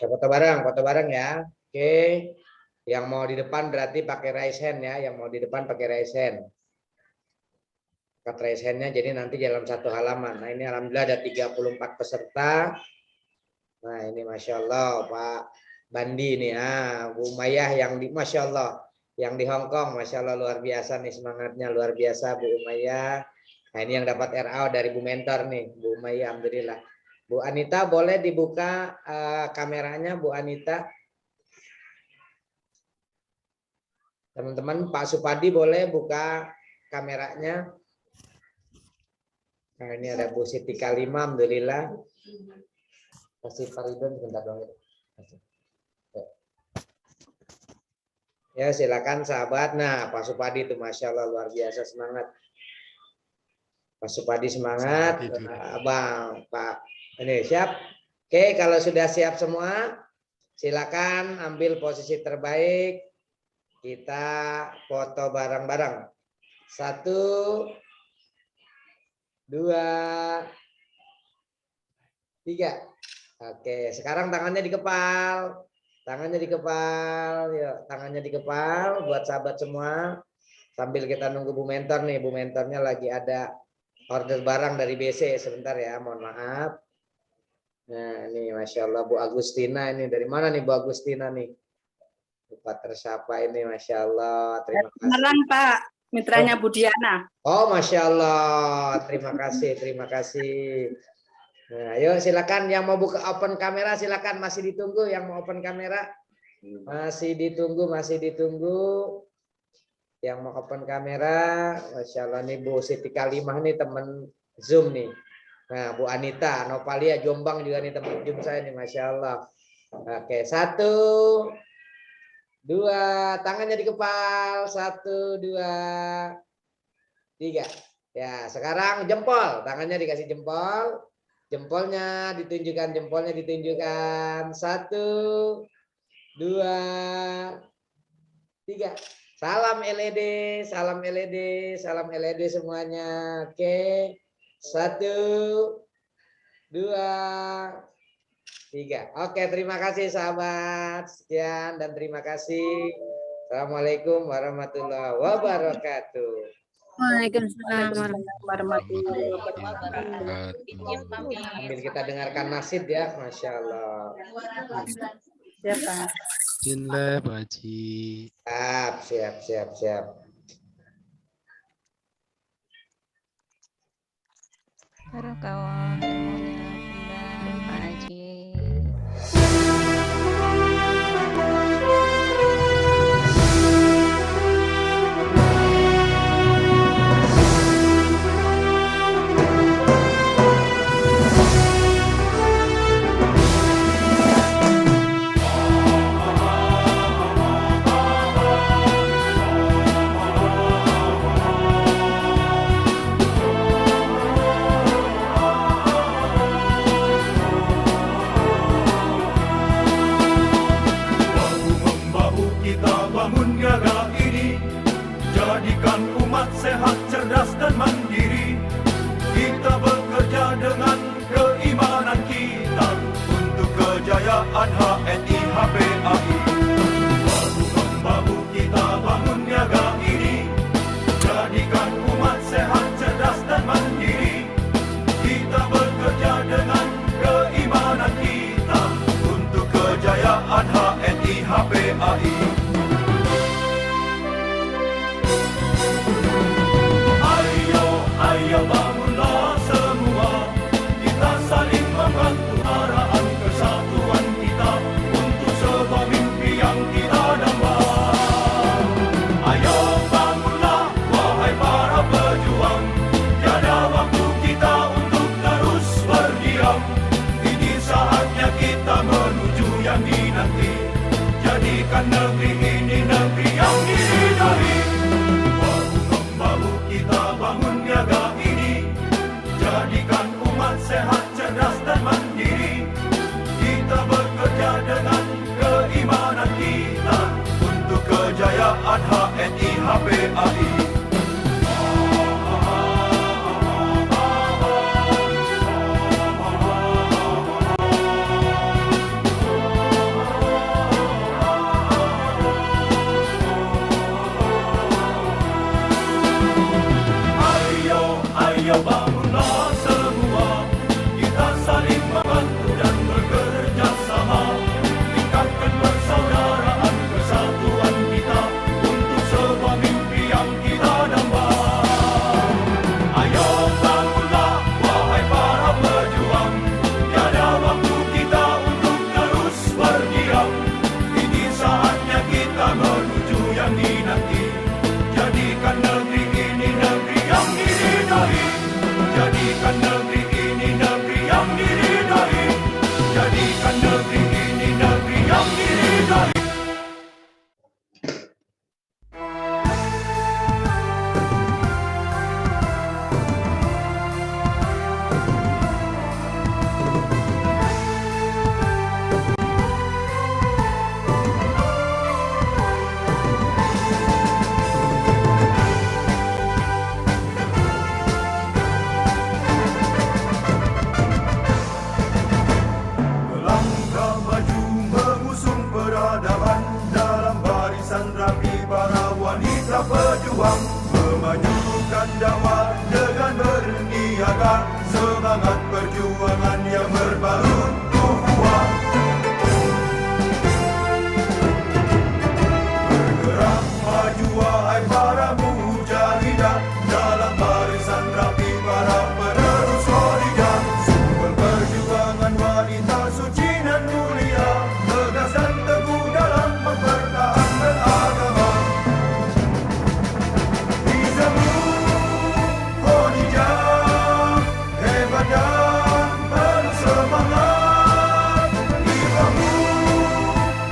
Foto bareng ya. Oke. Yang mau di depan berarti pakai raise hand ya, yang mau di depan pakai raise hand. Raise hand-nya jadi nanti dalam satu halaman. Nah, ini alhamdulillah ada 34 peserta. Nah, ini Masya Allah Pak Bandi nih, Bu Umayyah yang di Masya Allah, yang di Hong Kong, Masya Allah luar biasa nih, semangatnya luar biasa Bu Umayyah. Nah, ini yang dapat RA dari Bu Mentor nih, Bu Umayyah, alhamdulillah. Bu Anita boleh dibuka kameranya, Bu Anita. Teman-teman, Pak Supadi boleh buka kameranya. Nah, ini ada Bu Siti Kalima, alhamdulillah. Kasih Pak Ridwan sebentar dong. Ya, silakan sahabat. Nah, Pak Supadi itu Masya Allah luar biasa semangat. Pak Supadi semangat. Abang, Pak. Ini siap? Oke, kalau sudah siap semua, silakan ambil posisi terbaik. Kita foto bareng-bareng. 1, 2, 3. Oke, sekarang tangannya dikepal. Tangannya dikepal. Yuk, tangannya dikepal buat sahabat semua. Sambil kita nunggu Bu Mentor nih. Bu Mentornya lagi ada order barang dari BC. Sebentar ya, mohon maaf. Nah, ini Masya Allah Bu Agustina ini. Dari mana nih Bu Agustina nih? Lupa tersapa ini, Masya Allah. Terima kasih. Beneran Pak, mitranya Bu Diana. Oh, Masya Allah. Terima kasih, terima kasih. Nah, ayo silakan yang mau buka open kamera silakan, masih ditunggu yang mau open kamera. Masih ditunggu, masih ditunggu. Yang mau open kamera, Masya Allah nih Bu Siti Kalimah nih teman Zoom nih. Nah, Bu Anita, Novalia Jombang juga nih teman Zoom saya nih, Masya Allah. Oke, 1, 2, tangannya dikepal, 1, 2, 3. Ya, sekarang jempol, tangannya dikasih jempol. Jempolnya ditunjukkan, 1, 2, 3. Salam LED, salam LED, salam LED semuanya. Oke. 1, 2, 3. Oke, terima kasih sahabat. Sekian dan terima kasih. Assalamualaikum warahmatullahi wabarakatuh. Waalaikumsalam warahmatullahi wabarakatuh. Sambil kita dengarkan nasid ya, Masya Allah. Siap, Pak. Bismillah, Pak Haji. Siap. Baru kawan ilmunya Bunda Pak Haji. Sehat, cerdas dan mandiri, kita bekerja dengan keimanan kita untuk kejayaan HNI HPAI. Bahu-membahu kita bangun niaga ini, jadikan umat sehat, cerdas dan mandiri. Kita bekerja dengan keimanan kita untuk kejayaan HNI HPAI. Ayo bangunlah semua, kita saling membantu arahan kesatuan kita untuk sebuah mimpi yang kita damba. Ayo bangunlah wahai para pejuang, tiada waktu kita untuk terus berdiam. Ini saatnya kita menuju yang dinanti, jadikan negeri ini negeri yang diridhoi. Bahu-membahu kita bangun niaga ini, jadikan umat sehat, cerdas dan mandiri. PAI. Ayo bangunlah semua, kita saling membantu dan bekerja sama, tingkatkan persaudaraan kesatuan kita untuk sebuah mimpi yang kita damba. Ayo bangunlah wahai para pejuang, tiada waktu kita untuk terus berdiam. Ini saatnya kita menuju yang dinanti, jadikan negeri ini negeri yang diridhai. Jadikan negeri ini negeri yang diridhai. Jadikan negeri ini negeri yang diridhai. Melangkah maju mengusung peradaban dalam barisan rapi para wanita pejuang, memajukan dakwah dengan berniaga, semangat perjuangan yang berbalut ukhuwah. Bergerak maju wahai para mujahidah dalam barisan rapi para penerus Khadijah, sumber perjuangan wanita suci dan mulia, tegas dan teguh dalam mempertahankan agama. Nizamu Khadijah hebat dan penuh semangat. Ibumu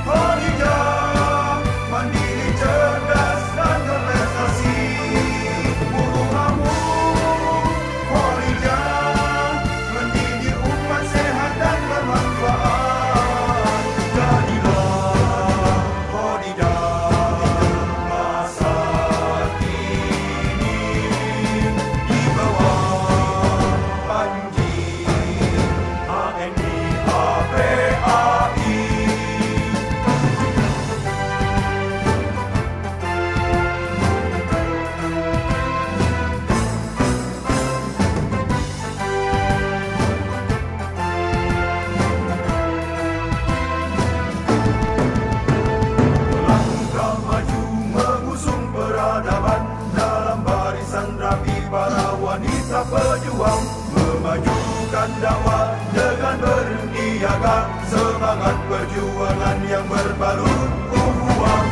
Khadijah mandiri, cerdas dan berprestasi. Buruhamu Khadijah mendidik umat sehat dan bermanfaat. Jadilah Khadijah masa kini di bawah panji ANI APAI. Melangkah maju mengusung peradaban dalam barisan rapi para wanita pejuang, memajukan dakwah dengan berniaga, semangat perjuangan yang berbalut ukhuwah.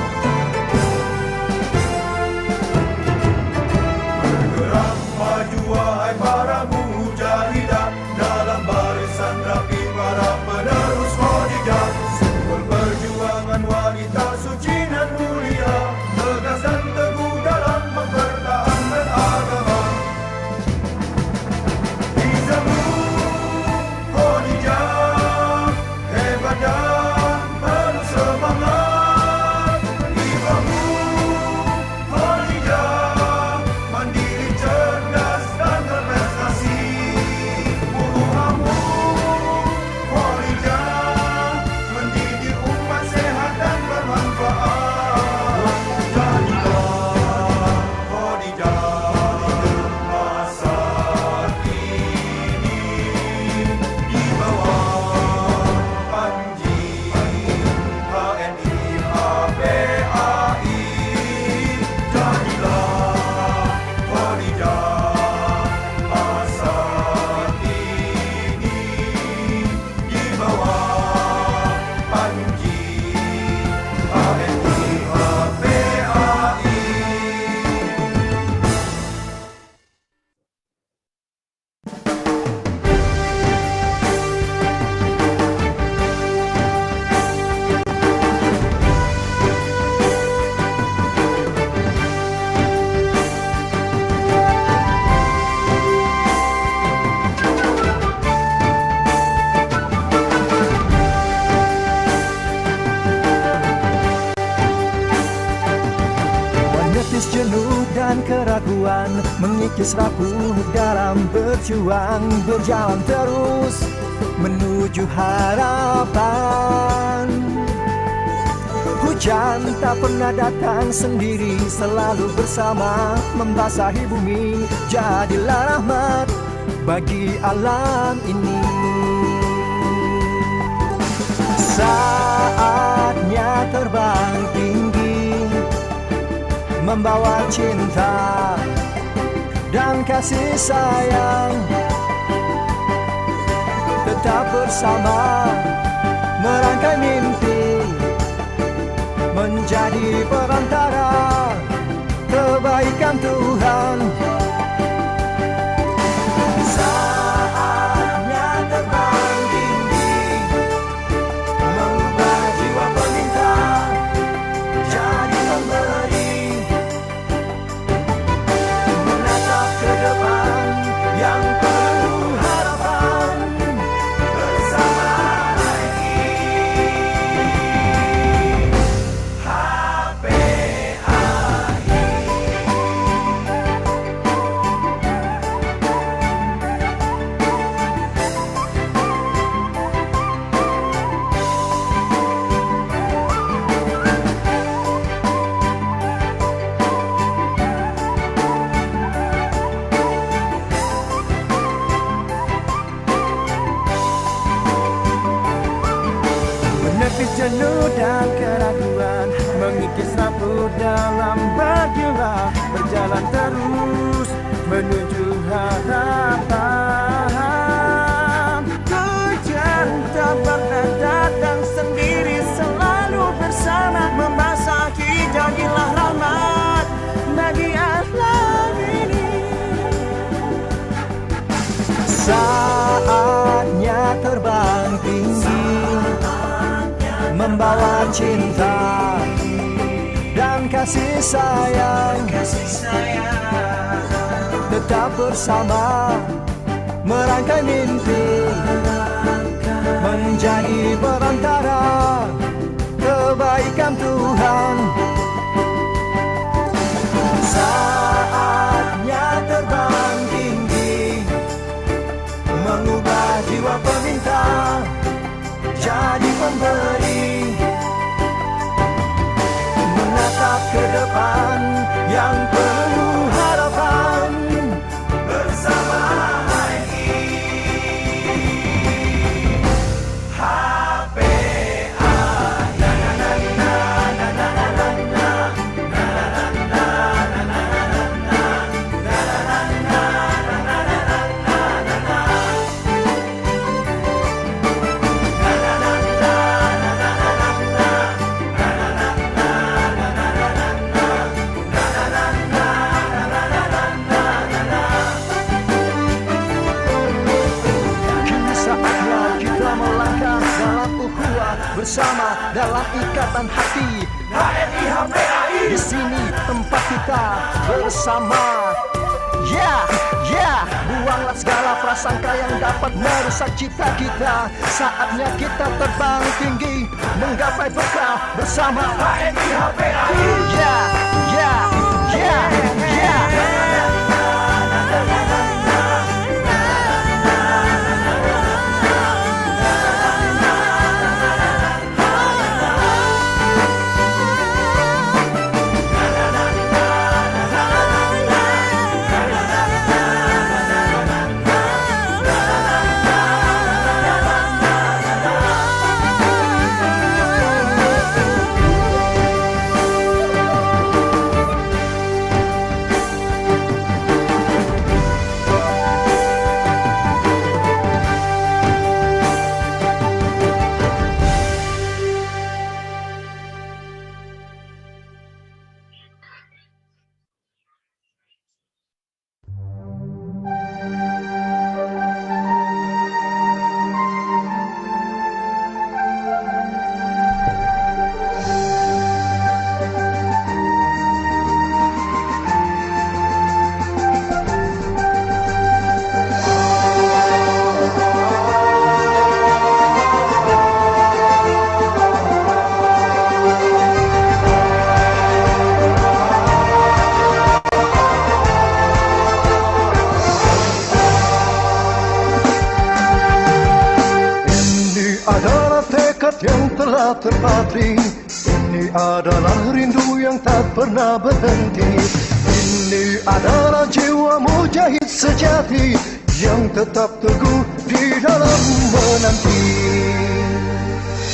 Bergerak maju wahai para mujahidah dalam barisan rapi para penerus Khadijah, sumber perjuangan wanita suci dan mulia, tegas dan teguh dalam mempertahankan agama. Nizamu Khadijah hebat dan penuh semangat. Ibumu Khadijah mandiri, cerdas dan berprestasi. Buruhamu Khadijah keraguan, mengikis rapuh dalam berjuang, berjalan terus menuju harapan. Hujan tak pernah datang sendiri, selalu bersama membasahi bumi. Jadilah rahmat bagi alam ini. Saatnya terbang tinggi, membawa cinta dan kasih sayang. Tetap bersama merangkai mimpi, menjadi perantara kebaikan Tuhan. Saatnya terbang tinggi, mengubah jiwa peminta jadi pemberi, menatap ke depan yang penuh harapan bersama lagi. Menepis jenuh dan keraguan, mengikis rapuh dalam berjuang, berjalan terus menuju harapan. Hujan tak pernah datang sendiri, selalu bersama membasahi. Jadilah rahmat bagi alam ini. Saatnya terbang tinggi, membawa cinta dan kasih sayang. Tetap bersama merangkai mimpi, menjadi perantara kebaikan Tuhan. Saatnya terbang tinggi, mengubah jiwa peminta jadi pemberi, menatap ke depan yang penuh harapan bersama lagi. HPA na na na na na na na na na na na na na bersama dalam ikatan hati. HNI HPAI, di sini tempat kita bersama. Buanglah segala prasangka yang dapat merusak cita kita. Saatnya kita terbang tinggi, menggapai berkah bersama HNI HPAI. adalah tekad yang telah terpatri. Ini adalah rindu yang tak pernah berhenti. Ini adalah jiwa mujahid sejati yang tetap teguh di dalam menanti.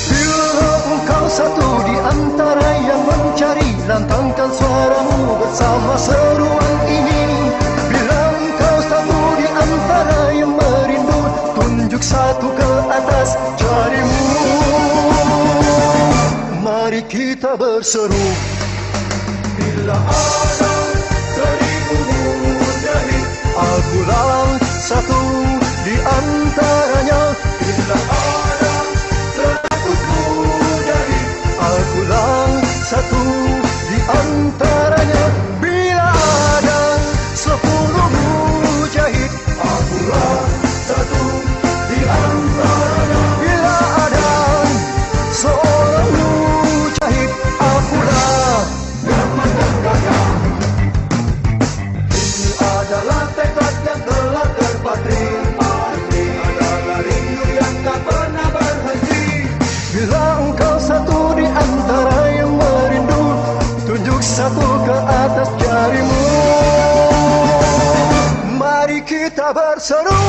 Bila engkau satu di antara yang mencari, lantangkan suaramu bersama seruan ini. Bila engkau satu di antara yang merindu, tunjuk satu ke atas jarimu. Mari kita berseru. Bila ada seribu mujahid, akulah satu di antaranya. Bila ada seribu mujahid, akulah satu di antaranya. Bila ada 10 mujahid, akulah satu di antaranya. Bila ada seorang mujahid, akulah yang menjaganya. Ini adalah tekad yang telah terpatri. Ini adalah rindu yang tak pernah berhenti. Bila engkau satu di antara yang merindu, tunjuk satu ke atas jarimu. Mari kita berseru.